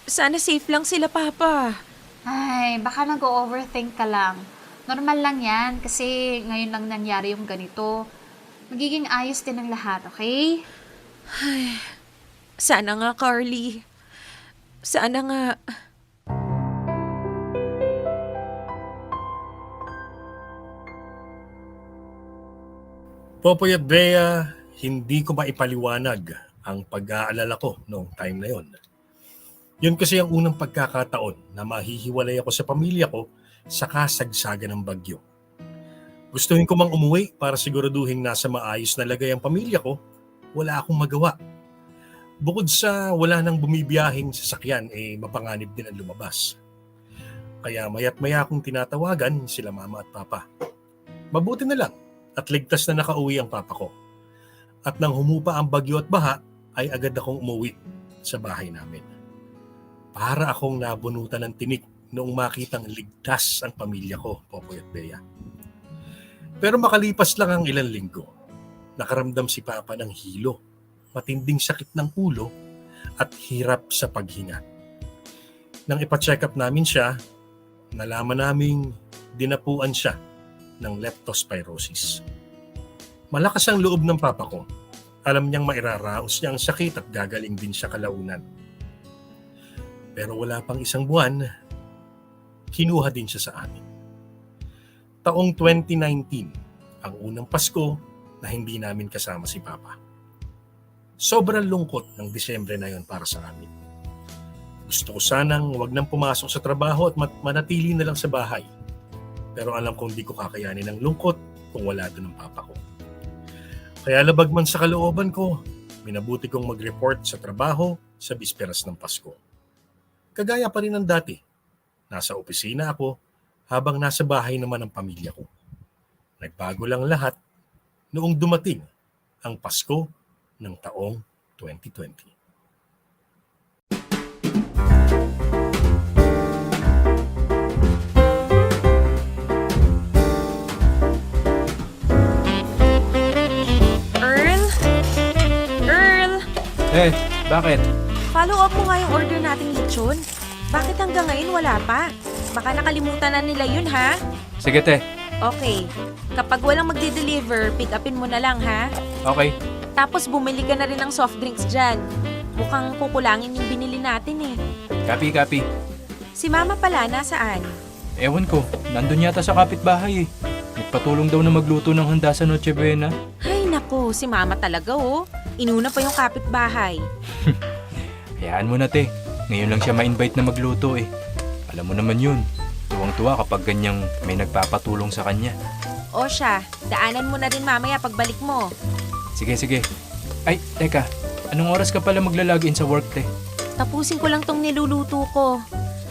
Sana safe lang sila, Papa. Ay, baka nag-overthink ka lang. Normal lang yan kasi ngayon lang nangyari yung ganito. Magiging ayos din ang lahat, okay? Sana nga, Carly. Sana nga. Popoy at Bea, hindi ko maipaliwanag ang pag-aalala ko noong time na yon. Yun kasi ang unang pagkakataon na mahihiwalay ako sa pamilya ko sa kasagsagan ng bagyo. Gustuhin ko mang umuwi para siguraduhin nasa maayos na lagay ang pamilya ko, wala akong magawa. Bukod sa wala nang bumibiyahing sasakyan, mapanganib din ang lumabas. Kaya maya't maya akong tinatawagan sila mama at papa. Mabuti na lang at ligtas na nakauwi ang papa ko. At nang humupa ang bagyo at baha, ay agad akong umuwi sa bahay namin. Para akong nabunutan ng tinik noong makitang ligtas ang pamilya ko, Popoy at Bea. Pero makalipas lang ang ilang linggo, nakaramdam si Papa ng hilo, matinding sakit ng ulo at hirap sa paghinga. Nang ipa-check up namin siya, nalaman naming dinapuan siya ng leptospirosis. Malakas ang loob ng Papa ko. Alam niyang mairaraos niya ang sakit at gagaling din siya kalaunan. Pero wala pang isang buwan, kinuha din siya sa amin. Taong 2019, ang unang Pasko na hindi namin kasama si Papa. Sobrang lungkot ng Disyembre na yon para sa amin. Gusto ko sanang wag nang pumasok sa trabaho at manatili na lang sa bahay. Pero alam kong di ko kakayanin ang lungkot kung wala doon ang Papa ko. Kaya labag man sa kalooban ko, minabuti kong mag-report sa trabaho sa bisperas ng Pasko. Kagaya pa rin ng dati. Nasa opisina ako habang nasa bahay naman ang pamilya ko. Nagbago lang lahat noong dumating ang Pasko ng taong 2020. Eh, bakit? Follow up mo nga yung order nating lechon. Bakit hanggang ngayon wala pa? Baka nakalimutan na nila yun, ha? Sige, te. Okay. Kapag walang magde-deliver, pick upin mo na lang, ha? Okay. Tapos bumili ka na rin ng soft drinks dyan. Mukhang kukulangin yung binili natin eh. Copy. Si Mama pala, nasaan? Ewan ko, nandun yata sa kapitbahay eh. Nagpatulong daw na magluto ng handa sa Noche Buena. Ay nako, si Mama talaga oh. Inuna pa yung kapitbahay. Hayaan mo na, te. Ngayon lang siya ma-invite na magluto eh. Alam mo naman yun. Tuwang-tuwa kapag ganyang may nagpapatulong sa kanya. O siya, daanan mo na rin mamaya pagbalik mo. Sige. Ay, teka. Anong oras ka pala maglalagin sa work, te? Tapusin ko lang tong niluluto ko.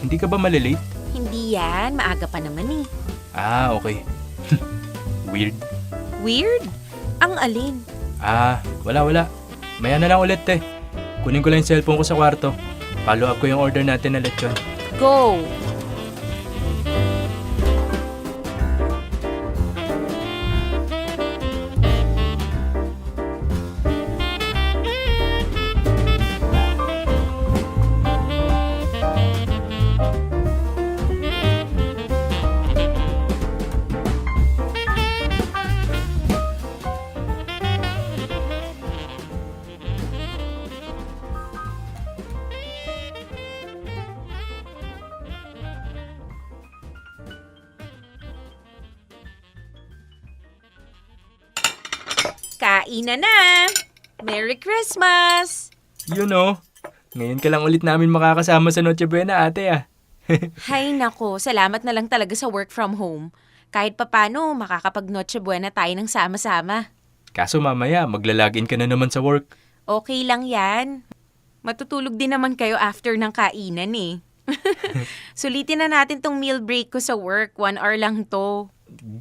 Hindi ka ba malilate? Hindi yan, maaga pa naman eh. Ah, okay. Weird. Weird? Ang alin? Ah, wala. Maya na lang ulit, te. Kunin ko lang yung cellphone ko sa kwarto. Follow up ko yung order natin na lechon. Go! Kainan na! Merry Christmas! You know, ngayon ka lang ulit namin makakasama sa Noche Buena, ate ah. Hay nako, salamat na lang talaga sa work from home. Kahit papano, makakapag-Noche Buena tayo ng sama-sama. Kaso mamaya, maglalagin ka na naman sa work. Okay lang yan. Matutulog din naman kayo after ng kainan eh. Sulitin na natin tong meal break ko sa work. 1 hour lang to.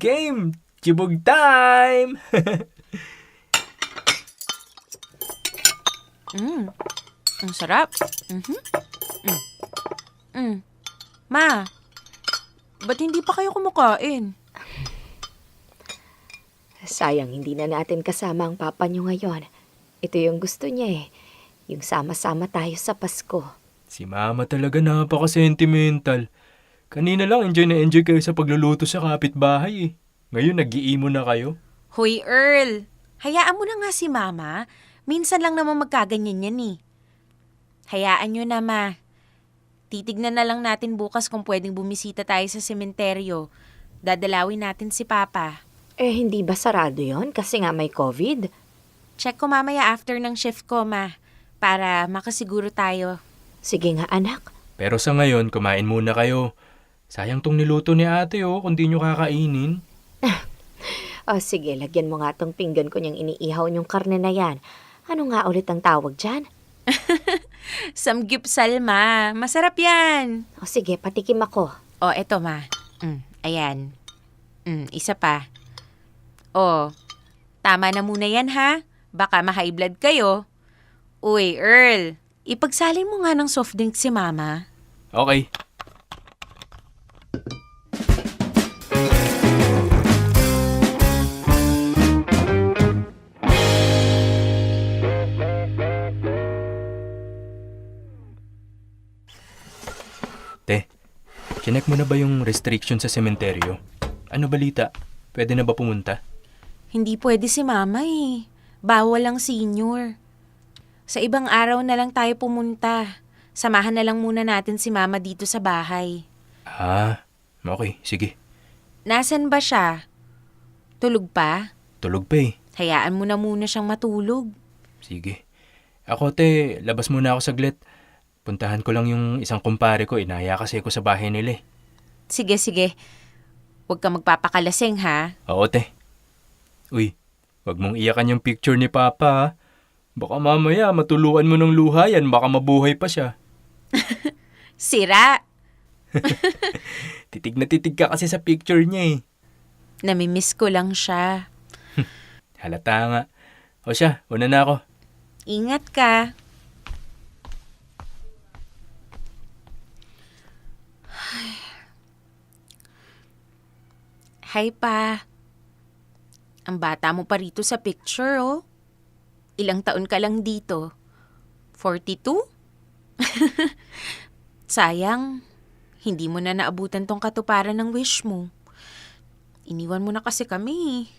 Game! Chibog time! Ang sarap. Ma, ba't hindi pa kayo kumakain? Sayang hindi na natin kasama ang papa niyo ngayon. Ito yung gusto niya eh. Yung sama-sama tayo sa Pasko. Si mama talaga napaka-sentimental. Kanina lang enjoy na enjoy kayo sa pagluluto sa kapitbahay eh. Ngayon nag-iimo na kayo. Hoy Earl, hayaan mo na nga si Mama. Minsan lang naman magkaganyan yan eh. Hayaan nyo na, Ma. Titignan na lang natin bukas kung pwedeng bumisita tayo sa sementeryo. Dadalawin natin si Papa. Eh, hindi ba sarado yon kasi nga may COVID? Check ko mamaya after ng shift ko, Ma. Para makasiguro tayo. Sige nga, anak. Pero sa ngayon, kumain muna kayo. Sayang tong niluto ni ate oh, kung di nyo kakainin. O sige, lagyan mo nga tong pinggan ko niyang iniihaw niyong karne na yan. Ano nga ulit ang tawag dyan? Samgyupsal, Ma. Masarap yan. O sige, patikim ako. O, eto, Ma. Ayan. Isa pa. O, tama na muna yan, ha? Baka ma-high blood kayo. Uy, Earl, ipagsalin mo nga ng soft drink si Mama. Okay. Te, chinek mo na ba yung restriction sa sementeryo? Ano balita? Pwede na ba pumunta? Hindi pwede si Mama eh. Bawal ang senior. Sa ibang araw na lang tayo pumunta. Samahan na lang muna natin si Mama dito sa bahay. Okay, sige. Nasaan ba siya? Tulog pa? Tulog pa eh. Hayaan mo na muna siyang matulog. Sige. Ako te, labas muna ako saglit. Puntahan ko lang yung isang kumpare ko. Inaya kasi ako sa bahay nila eh. Sige. Huwag ka magpapakalasing ha. Oo te. Uy, wag mong iyakan yung picture ni Papa ha. Baka mamaya matuluan mo ng luha yan. Baka mabuhay pa siya. Sira! Titig na titig ka kasi sa picture niya eh. Namimiss ko lang siya. Halata nga. O siya, una na ako. Ingat ka. Hi pa. Ang bata mo pa rito sa picture, oh. Ilang taon ka lang dito? 42? Sayang, hindi mo na naabutan tong katuparan ng wish mo. Iniwan mo na kasi kami.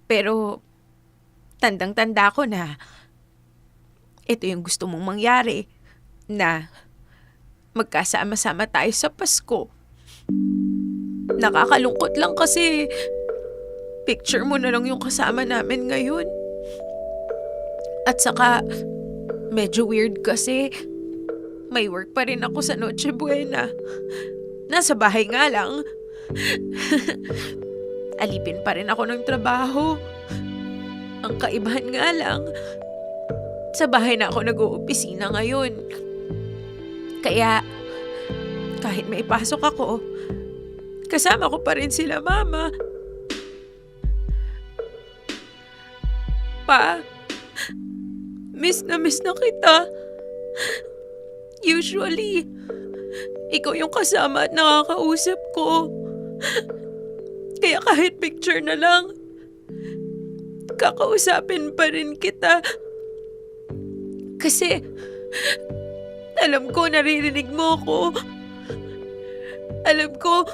Pero, tandang-tanda ko na ito yung gusto mong mangyari, na magkasama-sama tayo sa Pasko. Nakakalungkot lang kasi picture mo na lang yung kasama namin ngayon. At saka, medyo weird kasi may work pa rin ako sa Noche Buena. Nasa bahay nga lang. Alipin pa rin ako ng trabaho. Ang kaibahan nga lang, sa bahay na ako nag-uopisina ngayon. Kaya, kahit may pasok ako, kasama ko pa rin sila, Mama. Pa, miss na kita. Usually, ikaw yung kasama at nakakausap ko. Kaya kahit picture na lang, kakausapin pa rin kita. Kasi, alam ko naririnig mo ko. Alam ko,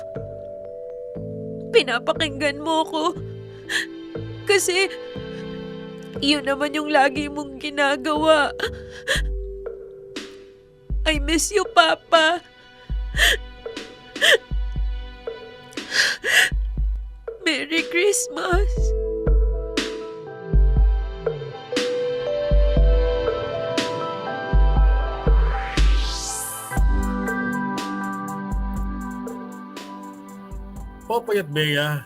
pinapakinggan mo ko. Kasi, yun naman yung lagi mong ginagawa. I miss you, Papa. Merry Christmas. Popoy at Bea,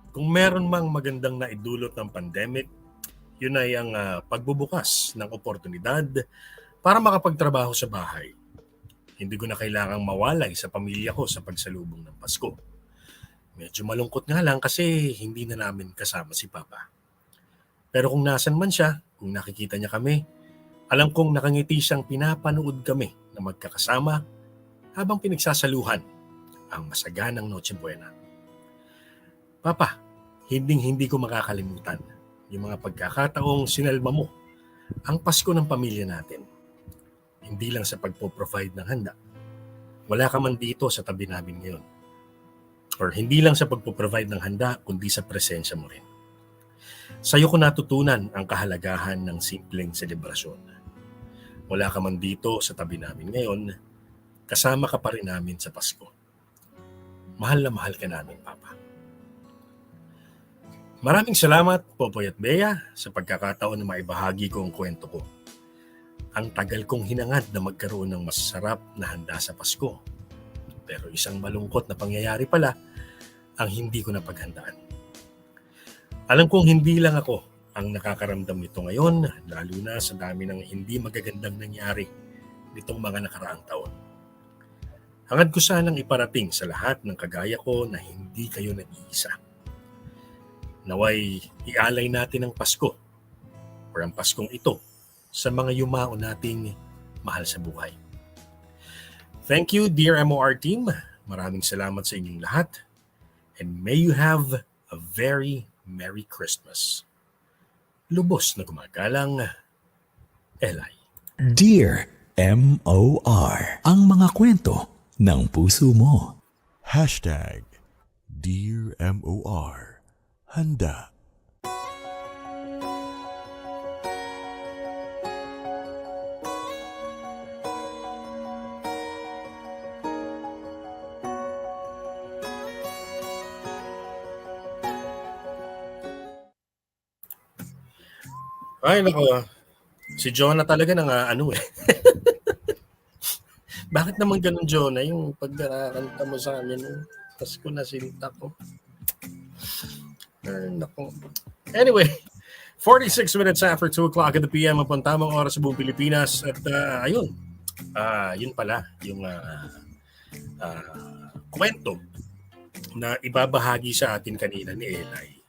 kung meron mang magandang naidulot ng pandemic, yun ay ang pagbubukas ng oportunidad para makapagtrabaho sa bahay. Hindi ko na kailangang mawalay sa pamilya ko sa pagsalubong ng Pasko. Medyo malungkot nga lang kasi hindi na namin kasama si Papa. Pero kung nasan man siya, kung nakikita niya kami, alam kong nakangiti siyang pinapanood kami na magkakasama habang pinagsasaluhan ang masaganang Noche Buena. Papa, hindi ko makakalimutan yung mga pagkakataong sinalma mo ang Pasko ng pamilya natin. Hindi lang sa pagpo-provide ng handa. Wala ka man dito sa tabi namin ngayon. Or hindi lang sa pagpo-provide ng handa, kundi sa presensya mo rin. Sa'yo ko natutunan ang kahalagahan ng simpleng selebrasyon. Wala ka man dito sa tabi namin ngayon, kasama ka pa rin namin sa Pasko. Mahal na mahal ka namin, Papa. Maraming salamat, Popoy at Bea, sa pagkakataon na maibahagi ko ang kwento ko. Ang tagal kong hinangad na magkaroon ng masarap na handa sa Pasko. Pero isang malungkot na pangyayari pala ang hindi ko napaghandaan. Alam kong hindi lang ako ang nakakaramdam nito ngayon, lalo na sa dami ng hindi magagandang nangyari nitong mga nakaraang taon. Hangad ko sanang iparating sa lahat ng kagaya ko na hindi kayo nag-iisa. Naway ialay natin ang Pasko o ang Paskong ito sa mga yumao nating mahal sa buhay. Thank you, dear MOR team. Maraming salamat sa inyong lahat. And may you have a very Merry Christmas. Lubos na gumagalang, Elay. Dear MOR, ang mga kwento ng puso mo. Dear MOR, handa. Ay, nako. Si Jonah talaga nang ano eh. Bakit naman ganun, Jonah? Yung pagkakanta mo sa amin, Pasko na sinta ko. Ay, nako. Anyway, 46 minutes after 2 o'clock in the PM ang tamang oras sa buong Pilipinas. At ayun, yun pala yung kwento na ibabahagi sa atin kanina ni Eli.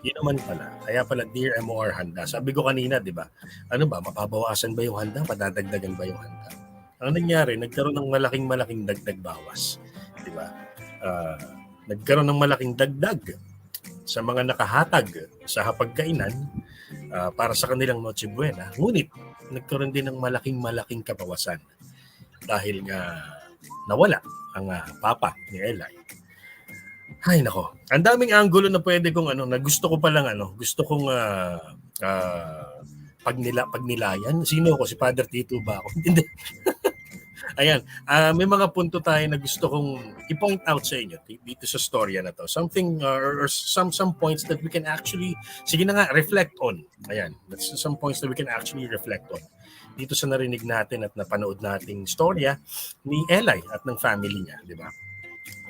Yun naman pala. Kaya pala, Dear MOR Handa. Sabi ko kanina, di ba? Ano ba, mapabawasan ba yung handa? Padadagdagan ba yung handa? Ang nangyari, nagkaroon ng malaking dagdag bawas. Di ba? Nagkaroon ng malaking dagdag sa mga nakahatag sa hapagkainan para sa kanilang Noche Buena. Ngunit, nagkaroon din ng malaking kabawasan dahil nga nawala ang papa ni Eli. Ay nako, ang daming anggulo na pwede kong na gusto ko gusto kong pagnilayan. Sino ako? Si Father Tito ba ako? Hindi. Ayan, may mga punto tayo na gusto kong i-point out sa inyo dito sa storya na to. Something or some points that we can actually, sige na nga, reflect on. Ayan, that's some points that we can actually reflect on. Dito sa narinig natin at napanood nating storya ni Eli at ng family niya, di ba?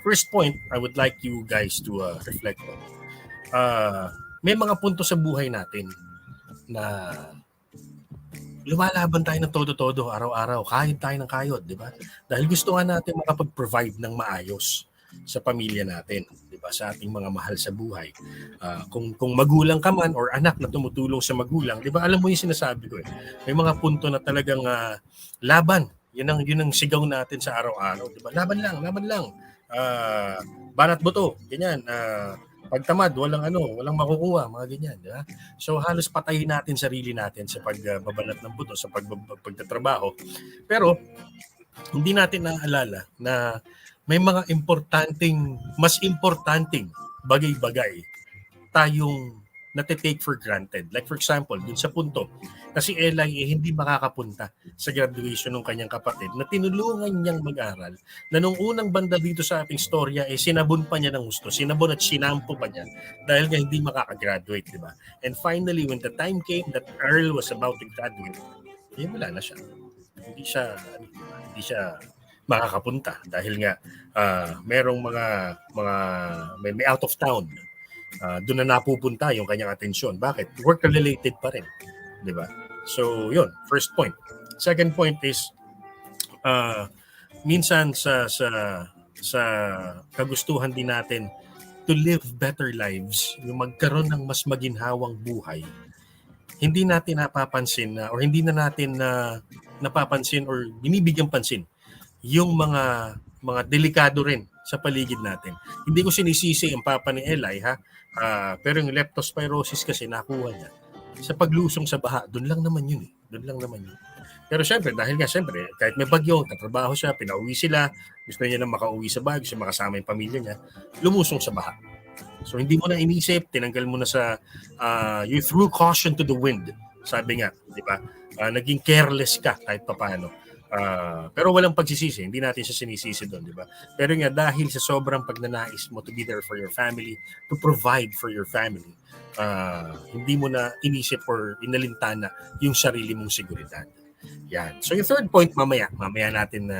First point, I would like you guys to reflect on. May mga punto sa buhay natin na lumalaban tayo ng todo-todo araw-araw. Kain tayo ng kayod, di ba? Dahil gusto nga natin makapag-provide ng maayos sa pamilya natin, di ba? Sa ating mga mahal sa buhay. Kung magulang ka man or anak na tumutulong sa magulang, di ba? Alam mo yung sinasabi ko eh. May mga punto na talagang laban. Yun ang sigaw natin sa araw-araw, di ba? Laban lang. Banat buto, ganyan. Pagtamad, walang makukuha, mga ganyan, di ba? So halos patayin natin sarili natin sa pagbabanat ng buto, sa pagtatrabaho. Pero hindi natin naaalala na may mga mas importanteng bagay-bagay tayong nate-take for granted. Like for example, dun sa punto na si Eli hindi makakapunta sa graduation ng kanyang kapatid na tinulungan niyang mag-aral, na nung unang banda dito sa ating storya sinabon pa niya ng gusto, sinabon at sinampo pa niya dahil nga hindi makakagraduate, di ba? And finally, when the time came that Earl was about to graduate, wala na siya. Hindi siya makakapunta dahil nga merong may out of town. Doon na napupunta yung kanyang atensyon. Bakit? Work-related pa rin. Di ba? So, yun. First point. Second point is, minsan sa kagustuhan din natin to live better lives, yung magkaroon ng mas maginhawang buhay, hindi natin napapansin or hindi na natin napapansin or binibigyang pansin yung mga delikado rin sa paligid natin. Hindi ko sinisisi ang papa ni Eli, pero yung leptospirosis kasi nakuha niya sa paglusong sa baha. Doon lang naman yun. Pero syempre, dahil nga kahit may bagyo, katrabaho siya, pinauwi sila, gusto niya na makauwi sa bahay, gusto makasama yung pamilya niya, lumusong sa baha. So hindi mo na inisip, tinanggal mo na you threw caution to the wind. Sabi nga, di ba? Naging careless ka kahit papaano. Pero walang pagsisisi, hindi natin siya sinisisi doon, di ba? Pero nga dahil sa sobrang pagnanais mo to be there for your family, to provide for your family, hindi mo na inisip or inalintana yung sarili mong seguridad. Yan. So yung third point mamaya natin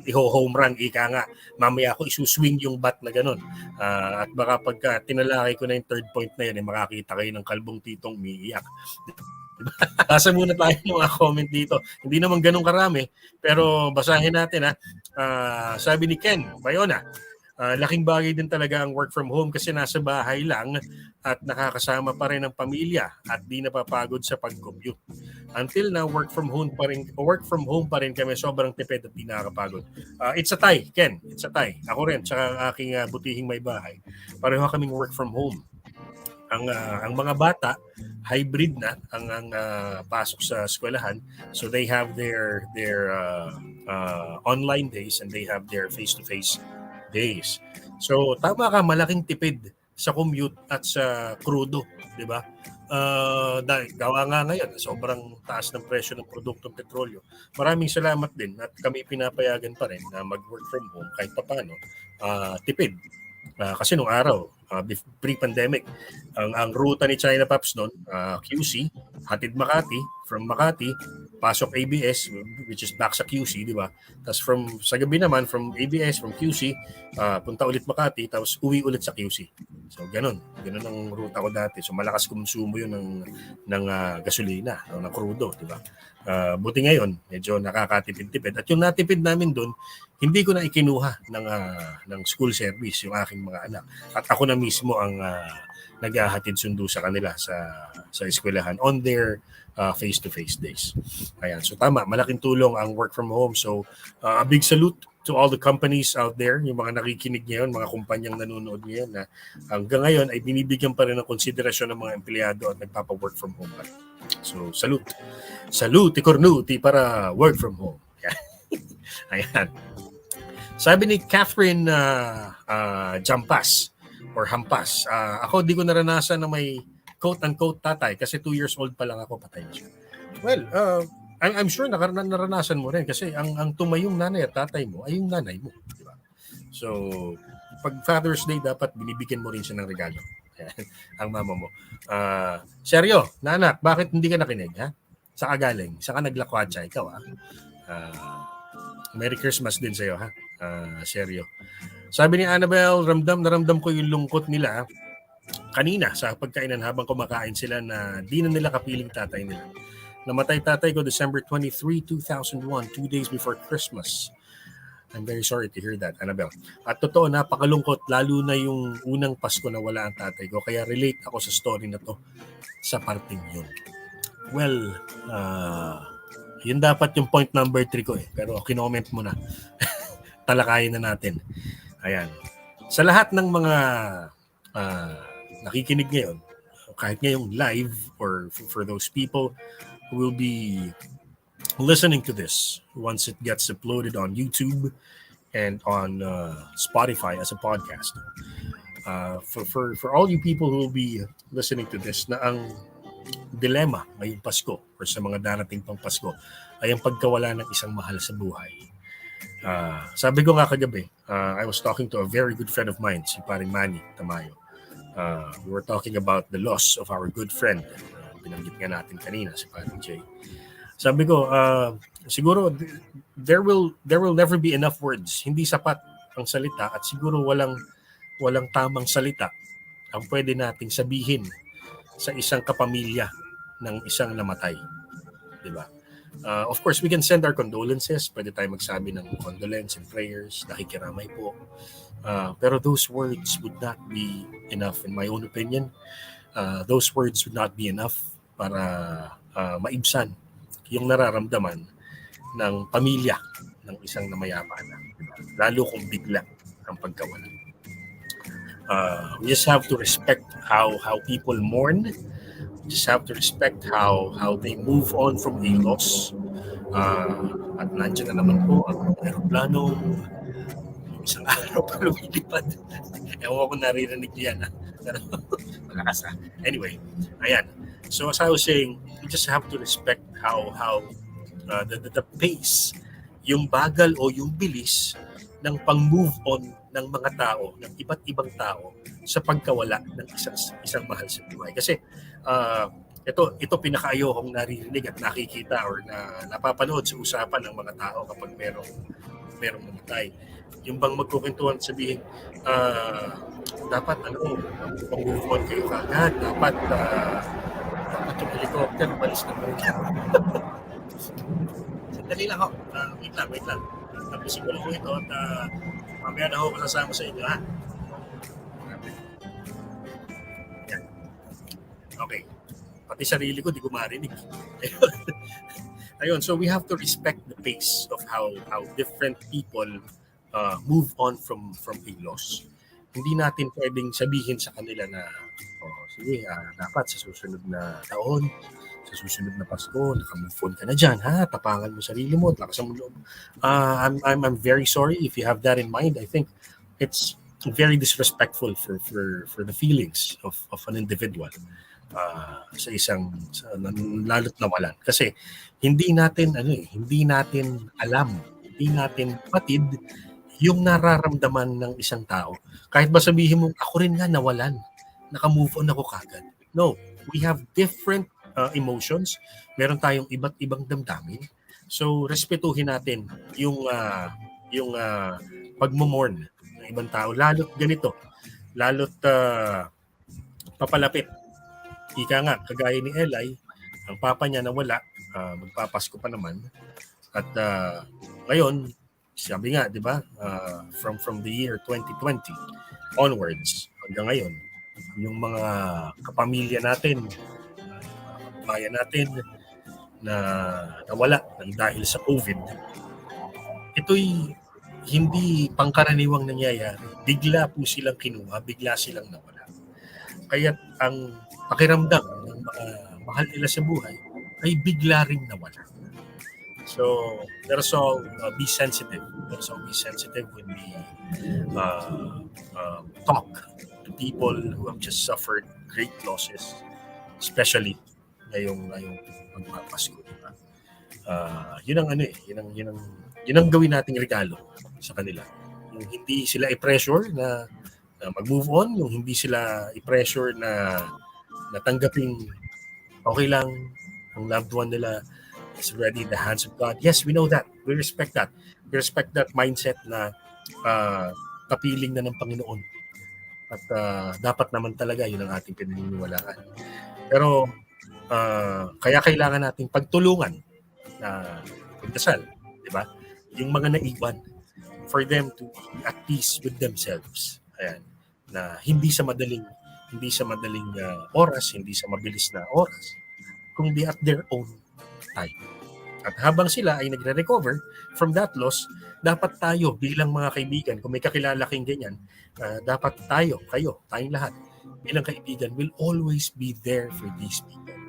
i-home run, ika nga. Mamaya ako isuswing yung bat na ganun. At baka pagka tinalakay ko na yung third point na yun, makakita kayo ng kalbong titong umiiyak. Basa muna tayo ng mga comment dito. Hindi naman ganun karami, pero basahin natin sabi ni Ken Bayona, laking bagay din talaga ang work from home kasi nasa bahay lang at nakakasama pa rin ang pamilya at di napapagod sa pag-commute. Until now, work from home pa rin kami, sobrang tipid at di nakakapagod. It's a tie, Ken. It's a tie. Ako rin, tsaka aking butihing may bahay. Pareho kaming work from home. Ang mga bata, hybrid na ang pasok sa eskwelahan. So they have their online days and they have their face-to-face days. So tama ka, malaking tipid sa commute at sa krudo, di ba? Dahil gawa nga ngayon, sobrang taas ng presyo ng produktong petrolyo. Maraming salamat din at kami pinapayagan pa rin na mag-work from home kahit papaano. Tipid. Kasi nung araw, pre-pandemic. Ang ruta ni China Pops noon, QC, hatid Makati, from Makati, pasok ABS, which is back sa QC, di ba? Tapos sa gabi naman, from ABS, from QC, punta ulit Makati, tapos uwi ulit sa QC. So, ganun ang ruta ko dati. So, malakas konsumo yun ng gasolina, ng crudo, di ba? Buti ngayon, medyo nakakatipid-tipid. At yung natipid namin doon, hindi ko na ikinuha ng school service yung aking mga anak. At ako na mismo ang naghahatid sundo sa kanila sa eskwelahan on their face-to-face days. Ayan. So tama, malaking tulong ang work from home. So a big salute to all the companies out there, yung mga nakikinig ngayon, mga kumpanyang nanonood ngayon na hanggang ngayon ay binibigyan pa rin ng konsiderasyon ng mga empleyado at nagpapa-work from home pa rin. So salute. Salute, cornuti para work from home. Ayan. Sabi ni Catherine Jampas or Hampas, ako di ko naranasan na may quote-unquote tatay kasi 2 years old pa lang ako, patay na siya. Well, I'm sure naranasan mo rin kasi ang tumayong nanay at tatay mo ay yung nanay mo. Di ba? So, pag Father's Day, dapat binibigyan mo rin siya ng regalo. Ang mama mo. Seryo, nanak, bakit hindi ka nakinig? Ha? Saan ka galing? Saan ka naglakwatsa? Ikaw, ha? Merry Christmas din sa'yo, ha? Seryo. Sabi ni Annabelle, ramdam ko yung lungkot nila kanina sa pagkainan habang kumakain sila na di na nila kapiling tatay nila. Namatay tatay ko December 23, 2001, 2 days before Christmas. I'm very sorry to hear that, Annabelle. At totoo, napakalungkot, lalo na yung unang Pasko na wala ang tatay ko. Kaya relate ako sa story na to sa parting yun. Well, yun dapat yung point number 3 ko eh. Pero kinoment mo na. Talakayin na natin. Ayan. Sa lahat ng mga nakikinig ngayon, kahit ngayong live or for those people who will be listening to this once it gets uploaded on YouTube and on Spotify as a podcast. For all you people who will be listening to this, na ang dilema ngayong Pasko or sa mga darating pang Pasko ay ang pagkawala ng isang mahal sa buhay. Sabi ko nga kagabi, I was talking to a very good friend of mine, si Paring Manny Tamayo. We were talking about the loss of our good friend. Binanggit nga natin kanina, si Paring Jay. Sabi ko, siguro there will never be enough words. Hindi sapat ang salita at siguro walang tamang salita ang pwede nating sabihin sa isang kapamilya ng isang namatay. 'Di ba? Of course, we can send our condolences. Pwede tayo magsabi ng condolence and prayers, nakikiramay po. Pero those words would not be enough, in my own opinion. Those words would not be enough para maibsan yung nararamdaman ng pamilya ng isang namayaman na. Lalo kung bigla ang pagkawala. We just have to respect how people mourn. Just have to respect how they move on from a loss. At nandiyan na naman po ang aeroplano. Isang araw pa lumilipad. Ewan ko naririnig niyo yan. Malakas ha. Anyway, ayan. So as I was saying, we just have to respect how the pace, yung bagal o yung bilis ng pang-move on ng mga tao, ng iba't ibang tao sa pagkawala ng isang mahal sa buhay. Kasi ito pinakaayokong naririnig at nakikita or napapanood sa usapan ng mga tao kapag merong namatay. Yung bang magkukwentuhan at sabihin, dapat pang-move on kayo kagad, dapat yung helicopter, balis na muna. Sandali lang ako. Wait lang. Tapusin ko lang ito at mamaya na ako kasama sa inyo, ha? Yan. Okay. Pati sarili ko, di ko marinig. Ayun, so we have to respect the pace of how different people move on from a loss. Hindi natin pwedeng sabihin sa kanila na, sige, dapat sa susunod na taon, sa susunod na Pasko, naka-move on ka na dyan, ha? Tapangan mo sarili mo, lakasan mo loob. I'm very sorry if you have that in mind. I think it's very disrespectful for the feelings of an individual sa isang lalo't nawalan. Kasi hindi natin alam, hindi natin patid yung nararamdaman ng isang tao. Kahit ba sabihin mo, ako rin nga nawalan, naka-move on ako kagad. No, we have different emotions. Meron tayong iba't ibang damdamin. So, respetuhin natin yung pagmumorn ng ibang tao. Lalo't ganito, lalo't papalapit. Ika nga, kagaya ni Eli, ang papa niya nawala, magpapasko pa naman. At ngayon, sabi nga, di ba, from the year 2020 onwards hanggang ngayon, yung mga kapamilya natin, kabayan natin na nawala ng dahil sa COVID, ito'y hindi pangkaraniwang nangyayari. Bigla po silang kinuha, bigla silang nawala. Kaya ang pakiramdam ng mga mahal nila sa buhay ay bigla ring nawala. So, let us all be sensitive. Let us all be sensitive when we talk to people who have just suffered great losses, especially ngayong magpapasko. Diba? Yun ang gawin nating regalo sa kanila. Yung hindi sila i-pressure na mag-move on, yung hindi sila i-pressure na tanggapin okay lang ang loved one nila is already in the hands of God. Yes, we know that. We respect that. We respect that mindset na kapiling na ng Panginoon. At dapat naman talaga yun ang ating pinaniniwalaan. Pero kaya kailangan nating pagtulungan na pagdasal, di ba? Yung mga naiwan, for them to be at peace with themselves. Ayan, na hindi sa madaling oras, hindi sa mabilis na oras, kundi at their own time. At habang sila ay nagre-recover from that loss, dapat tayo bilang mga kaibigan, kung may kakilala kayong ganyan, dapat tayong lahat, bilang kaibigan, will always be there for these people,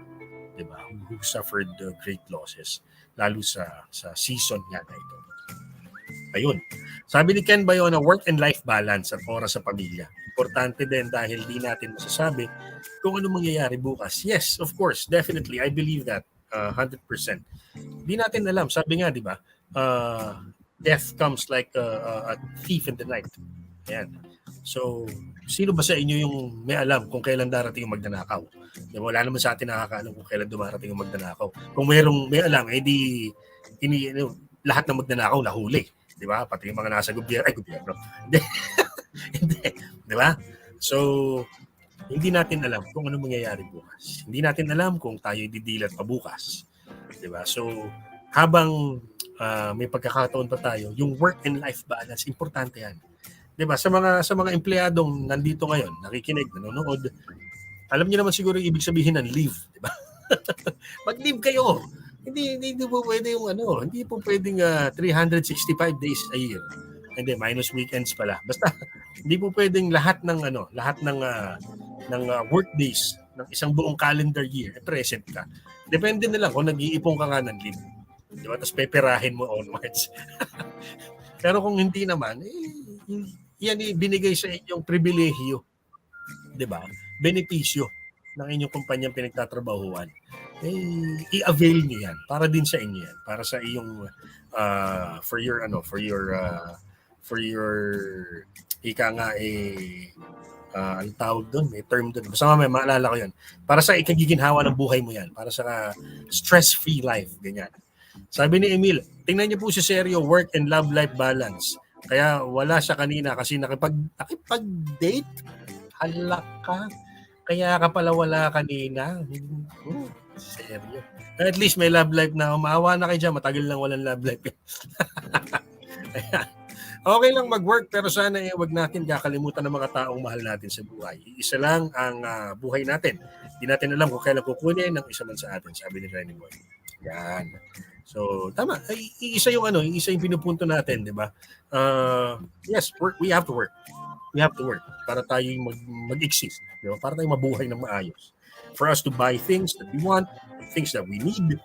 diba? Who suffered great losses, lalo sa season nga na ito. Ayun. Sabi ni Ken Bayona, work and life balance at oras sa pamilya. Importante din dahil di natin masasabi kung ano mangyayari bukas. Yes, of course, definitely. I believe that 100%. Di natin alam. Sabi nga, di ba, death comes like a thief in the night. Ayan. So, sino ba sa inyo yung may alam kung kailan darating yung magnanakaw? Diba, wala naman sa atin nakakaalam kung kailan dumarating yung magnanakaw. Kung may alam, lahat ng magnanakaw nahuli. Di ba? Pati yung mga nasa gobyerno. Hindi. Di ba? So, hindi natin alam kung ano mangyayari bukas. Hindi natin alam kung tayo didilat pa bukas. Di ba? So, habang may pagkakataon pa tayo, yung work and life balance, importante yan. Di ba? Sa mga empleyadong nandito ngayon, nakikinig, nanonood, alam niyo naman siguro yung ibig sabihin ng leave. Di ba? Mag-leave kayo. Hindi po pwede yung hindi po pwedeng 365 days a year. Hindi, minus weekends pala. Basta hindi po pwedeng lahat ng work days ng isang buong calendar year present ka. Depende na lang kung nag-iipon ka nga ng leave. Di ba? Tapos peperahin mo onwards. Pero kung hindi naman, yan binigay sa inyong pribilehiyo. Di ba? Benepisyo ng inyong kumpanyang pinagtatrabahuan. I-avail niyo yan para din sa inyo yan, para sa iyong for your ika nga ang tawag doon, may term doon, basta may maalala ko yan, para sa ikagiginhawa ng buhay mo yan, para sa stress-free life, ganyan. Sabi ni Emil, tingnan niyo po si seryo, work and love life balance, kaya wala siya kanina kasi nakipag-date, halaka, kaya ka pala wala kanina. Seryo. At least may love life na. Umaawa na kayo dyan. Matagal lang walang love life. Okay lang mag-work pero sana wag natin kakalimutan ng mga taong mahal natin sa buhay. Isa lang ang buhay natin. Hindi natin alam kung kailan kukunin ng isa man sa atin. Sabi ni Renny Boy. Yan. So, tama. Isa yung pinupunto natin, di ba? Yes, work. We have to work. We have to work para tayo mag-exist. Di ba? Para tayo mabuhay ng maayos. For us to buy things that we want, things that we need,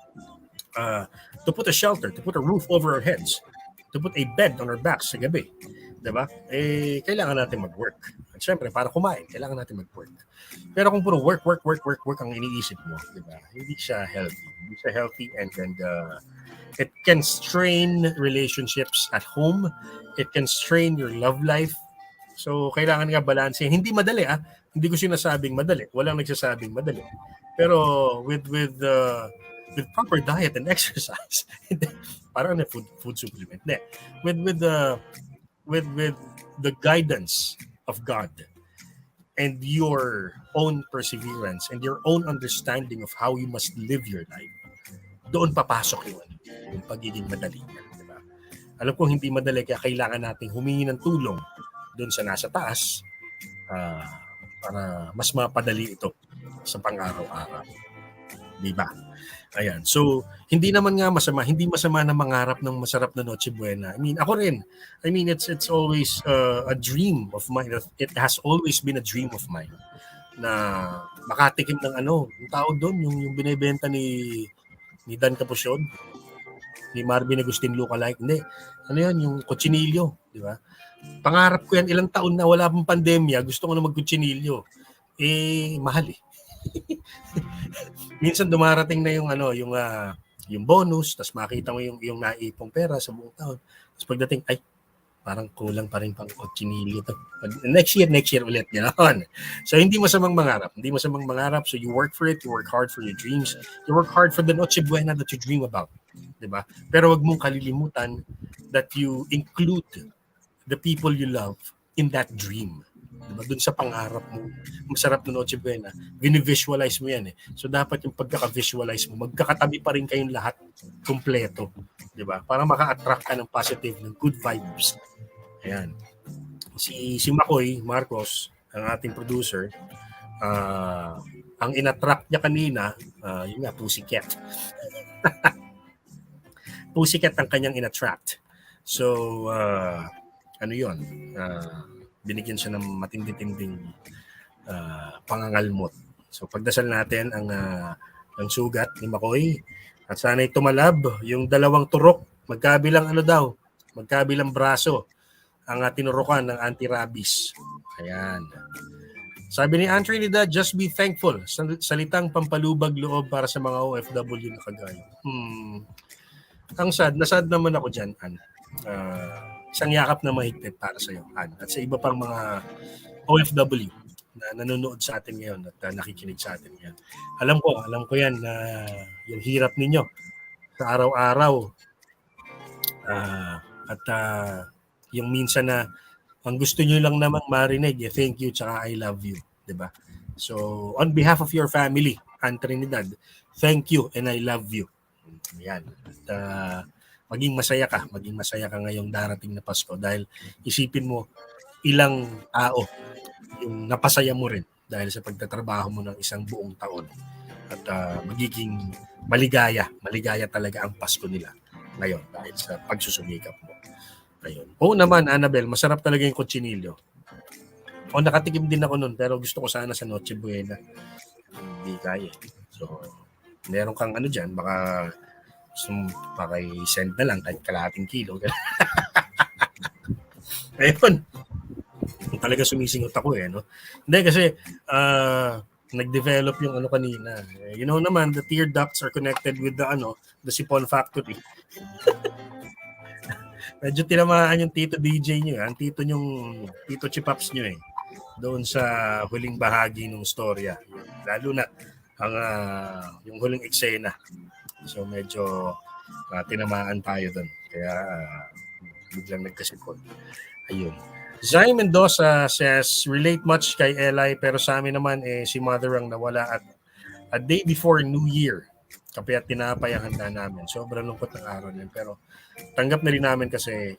to put a shelter, to put a roof over our heads, to put a bed on our backs sa gabi. Diba? Kailangan natin mag-work. At syempre, para kumain, kailangan natin mag-work. Pero kung puro work ang iniisip mo, di ba? Hindi siya healthy. Hindi siya healthy and it can strain relationships at home. It can strain your love life. So, kailangan nga balansehin. Hindi madali, Hindi ko sinasabing madali. Walang nagsasabing madali. Pero with proper diet and exercise, parang food supplement. Hindi. With the guidance of God and your own perseverance and your own understanding of how you must live your life, doon papasok yung pagiging madali. Diba? Alam ko hindi madali, kaya kailangan nating humingi ng tulong doon sa nasa taas para mas mapadali ito sa pang-araw-araw. Diba? Ayan. So, hindi naman nga masama. Hindi masama na mangarap ng masarap na Noche Buena. I mean, ako rin. I mean, it's always a dream of mine. It has always been a dream of mine na makatikim ng yung tawag doon, yung binibenta ni Dan Capuchon, ni Marvin Agustin lookalike. Hindi. Ano yan? Yung kutsinilyo. Di ba? Pangarap ko yan. Ilang taon na wala pang pandemya. Gusto ko na magkutsinilyo. Mahal eh. Minsan dumarating na yung bonus, tapos makita mo yung naipong pera sa buong taon. Tapos pagdating, parang kulang pa rin pang kutsinilyo to. Next year ulit, gano'n. So hindi masamang mangarap. So you work for it, you work hard for your dreams, you work hard for the Noche Buena that you dream about. Diba? Pero wag mong kalilimutan that you include the people you love in that dream. Diba? Doon sa pangarap mo, masarap na Noche Buena, visualize mo yan eh. So dapat yung pagkaka-visualize mo, magkakatabi pa rin kayong lahat kompleto. Diba? Para maka-attract ka ng positive, ng good vibes. Ayan. Si Makoy Marcos, ang ating producer, ang in-attract niya kanina, yun nga, Pussycat. Pussycat ang kanyang in-attract. So, ano yun? Binigyan siya ng matindi-tinding pangangalmot. So pagdasal natin ang sugat ni Makoy at sana'y tumalab yung dalawang turok, magkabilang braso ang tinurukan ng anti-rabies. Ayan. Sabi ni Aunt Trinidad, just be thankful. Salitang pampalubag loob para sa mga OFW na kagaya. Ang nasad naman ako dyan, Ann. Isang yakap na mahigpit para sa iyo, Ann, at sa iba pang mga OFW na nanonood sa atin ngayon at nakikinig sa atin ngayon. Alam ko yan na yung hirap ninyo sa araw-araw at yung minsan na ang gusto nyo lang naman marinig, thank you tsaka I love you, diba? So, on behalf of your family, Ann Trinidad, thank you and I love you. Yan. At maging masaya ka ngayong darating na Pasko dahil isipin mo ilang tao yung napasaya mo rin dahil sa pagtatrabaho mo ng isang buong taon at magiging maligaya talaga ang Pasko nila ngayon dahil sa pagsusumikap mo. Ayun. Oo naman, Annabel, masarap talaga yung kutsinilyo. Nakatikim din ako nun pero gusto ko sana sa Noche Buena. Hindi kaya. So, meron kang dyan, baka send na lang kahit kalahating kilo. Ayun. Talaga sumisingot ako no? Hindi kasi nag-develop yung kanina. You know naman, the tear ducts are connected with the Sipon Factory. Medyo tinamaan yung Tito DJ nyo, ang Tito Chipaps nyo doon sa huling bahagi ng storya. Lalo na yung huling eksena. So medyo tinamaan tayo doon. Kaya biglang nagkasipon. Ayun. Zay Mendoza says, relate much kay Eli pero sa amin naman si Mother ang nawala at a day before New Year. Kape at tinapay ang handa namin. Sobrang lungkot ng araw niyan. Pero tanggap na rin namin kasi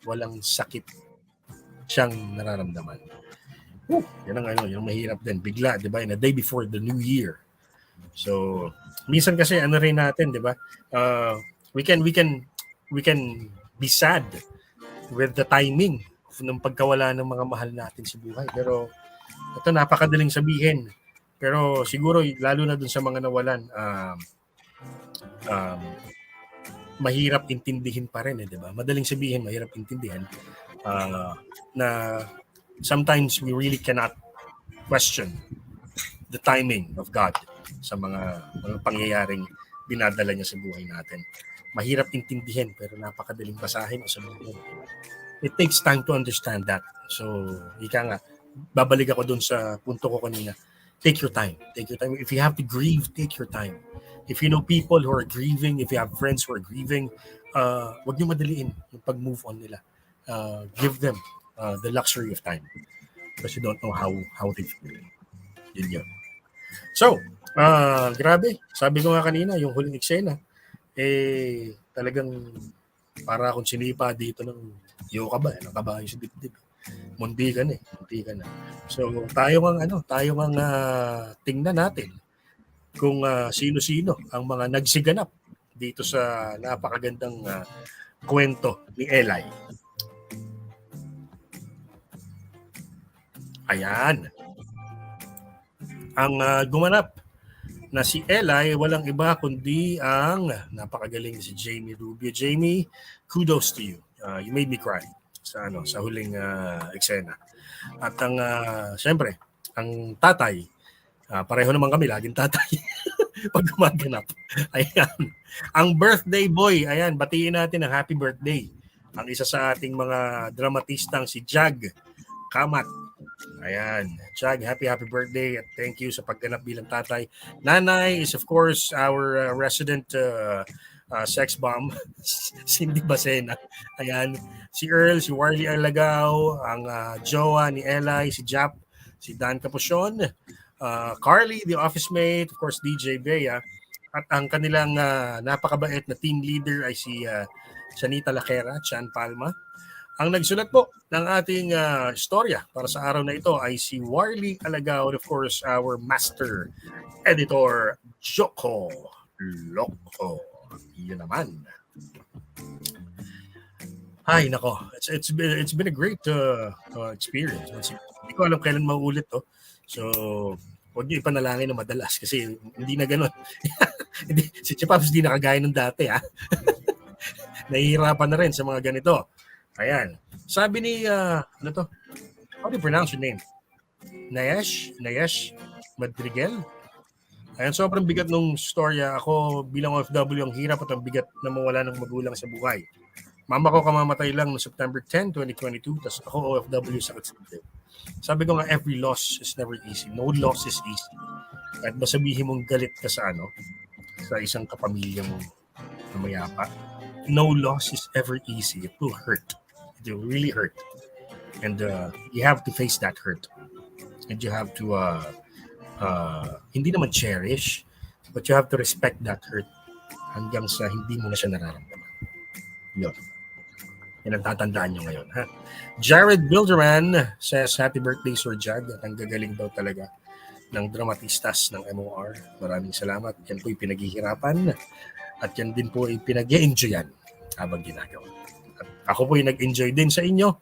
walang sakit siyang nararamdaman. Yan ang yung mahirap din. Bigla, di ba? In a day before the New Year. So, minsan kasi rin natin, di ba? We can be sad with the timing ng pagkawala ng mga mahal natin sa buhay. Pero ito napakadaling sabihin. Pero siguro lalo na dun sa mga nawalan, mahirap intindihin pa rin, di ba? Madaling sabihin, mahirap intindihan na sometimes we really cannot question the timing of God sa mga pangyayaring dinadala niya sa buhay natin. Mahirap intindihin pero napakadaling basahin o sabihin. It takes time to understand that. So, ika nga, babalik ako dun sa punto ko kanina. Take your time. Take your time. If you have to grieve, take your time. If you know people who are grieving, if you have friends who are grieving, wag niyo madaliin yung pag-move on nila. Give them the luxury of time because you don't know how they feel. Yun. So, grabe. Sabi ko nga kanina, yung huling eksena, talagang para akong sinipa dito ng ka ba? Nakabahay sa dibdib. Mundi ka na. So, tayo ang tingnan natin kung sino-sino ang mga nagsiganap dito sa napakagandang kwento ni Eli. Ayan. Ang gumanap na si Eli, walang iba kundi ang napakagaling si Jamie Rubio. Jamie, kudos to you. You made me cry sa huling eksena. At ang syempre, ang tatay, pareho naman kami, laging tatay pag gumaganap. Ayan. Ang birthday boy, ayan, batiin natin ang happy birthday. Ang isa sa ating mga dramatistang si Jag Kamat. Ayan. Jag, happy birthday at thank you sa pagganap bilang tatay. Nanay is of course our resident sex bomb, Cindy Bacena. Ayan. Si Earl, si Warley Alagao, ang jowa ni Eli, si Jap, si Dan Capuchon, Carly, the office mate, of course DJ Bea, at ang kanilang napakabait na team leader ay si Chanita Laquera, Chan Palma. Ang nagsulat po ng ating istorya para sa araw na ito ay si Warley Alagao, and of course our master editor, Joko Loco. Yun naman. Ay, nako. It's been a great experience. Hindi ko alam kailan mauulit to. So, huwag niyo ipanalangin na madalas kasi hindi na gano'n. Si Chipaps hindi na kagaya ng dati, ha? Nahihirapan na rin sa mga ganito. Ayan. Sabi ni, ano to? How do you pronounce your name? Nayesh Madriguel? Ayan, sobrang bigat nung storya. Ako bilang OFW, ang hirap at ang bigat na mawala ng magulang sa buhay. Mama ko kamamatay lang noong September 10, 2022, tapos ako OFW sa Katsibig. Sabi ko nga, every loss is never easy. No loss is easy. Kahit ba sabihin mong galit ka sa sa isang kapamilya mo na mayapa, no loss is ever easy. It will hurt. It will really hurt. And you have to face that hurt. And you have to, hindi naman cherish, but you have to respect that hurt hanggang sa hindi mo na siya nararamdaman. Yun. Yan ang tatandaan nyo ngayon. Ha? Jared Bilderman says, happy birthday, Sir Jag. At ang gagaling daw talaga ng dramatistas ng MOR. Maraming salamat. Yan po yung pinaghihirapan. At yan din po yung pinag-enjoyan habang ginagawa. At ako po yung nag-enjoy din sa inyo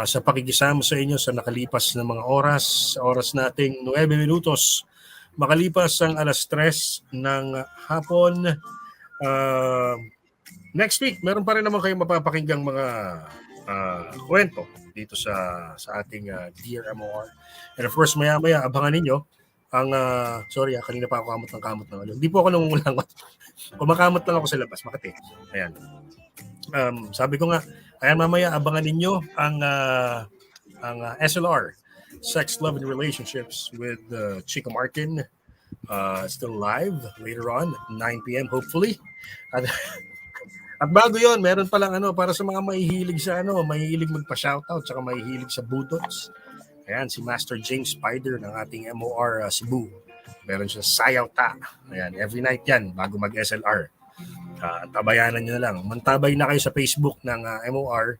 sa pakikisama sa inyo sa nakalipas na mga oras. Sa oras nating 9 minutos. Makalipas ang 3:00 ng hapon. Next week, meron pa rin naman kayong mapapakinggang mga kwento dito sa ating Dear MOR. And of course, maya-maya, abangan ninyo ang, sorry, kanina pa ako kamot ng ano. Hindi po ako nangungulangot. Kumakamot lang ako sa labas, Makati. Ayan. Sabi ko nga, ayan mamaya, abangan ninyo ang SLR, Sex, Love, and Relationships with Chico Martin. Still live later on, 9 p.m. hopefully. At bago yon, meron palang para sa mga mahihilig sa mahihilig magpa-shoutout saka mahihilig sa butots. Ayan, si Master James Spider ng ating MOR Cebu. Meron siya Sayaw Ta. Ayan, every night yan bago mag-SLR. Tabayanan nyo na lang. Mantabay na kayo sa Facebook ng MOR,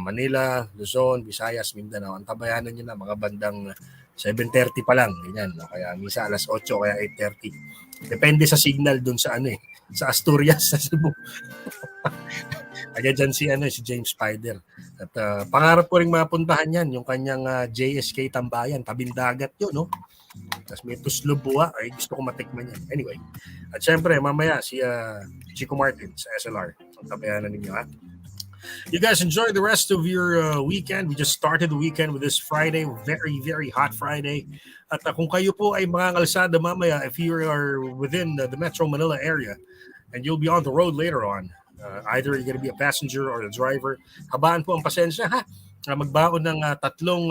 Manila, Luzon, Visayas, Mindanao. Antabayanan nyo na mga bandang 7:30 pa lang. Ganyan. Kaya misa 8:00, kaya 8:30. Depende sa signal dun sa sa Asturias, sa Cebu. Kaya dyan si James Spider. At pangarap ko rin mapuntahan yan, yung kanyang JSK Tambayan, tabing dagat yun, no? Tapos may tuslubua, ay gusto ko matikman yan. Anyway, at syempre, mamaya si Chico Martin sa SLR. Ang tabayanan ninyo, ha? You guys enjoy the rest of your weekend. We just started the weekend with this Friday, very, very hot Friday. At kung kayo po ay mga kalsada mamaya, if you are within the Metro Manila area and you'll be on the road later on, either you're going to be a passenger or a driver, habaan po ang pasensya ha. Magbaon ng tatlong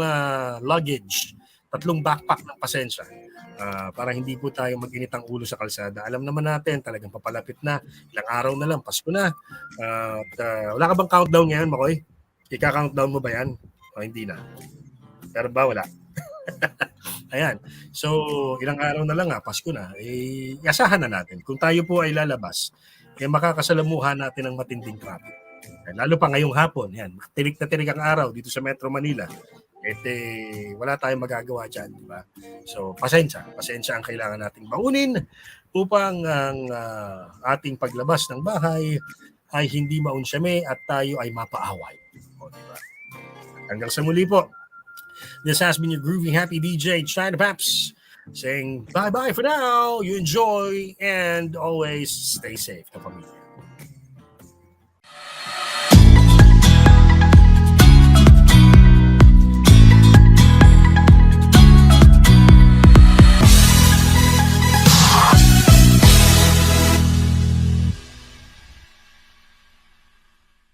luggage, tatlong backpack ng pasensya. Para hindi po tayo mag-init ang ulo sa kalsada. Alam naman natin, talagang papalapit na. Ilang araw na lang, Pasko na. Wala ka bang countdown ngayon, Makoy? Ika-countdown mo ba yan? O hindi na? Pero ba, wala? Ayan. So, ilang araw na lang Pasko na. Asahan na natin. Kung tayo po ay lalabas, makakasalamuhan natin ang matinding traffic. Lalo pa ngayong hapon, yan. Tirik na tirik ang araw dito sa Metro Manila. Wala tayong magagawa dyan, di ba? So, pasensya ang kailangan nating baunin upang ang ating paglabas ng bahay ay hindi maunsyame at tayo ay mapaaway. O, di ba? Hanggang sa muli po. This has been your groovy happy DJ, China Paps, saying bye-bye for now. You enjoy and always stay safe, kapamilya.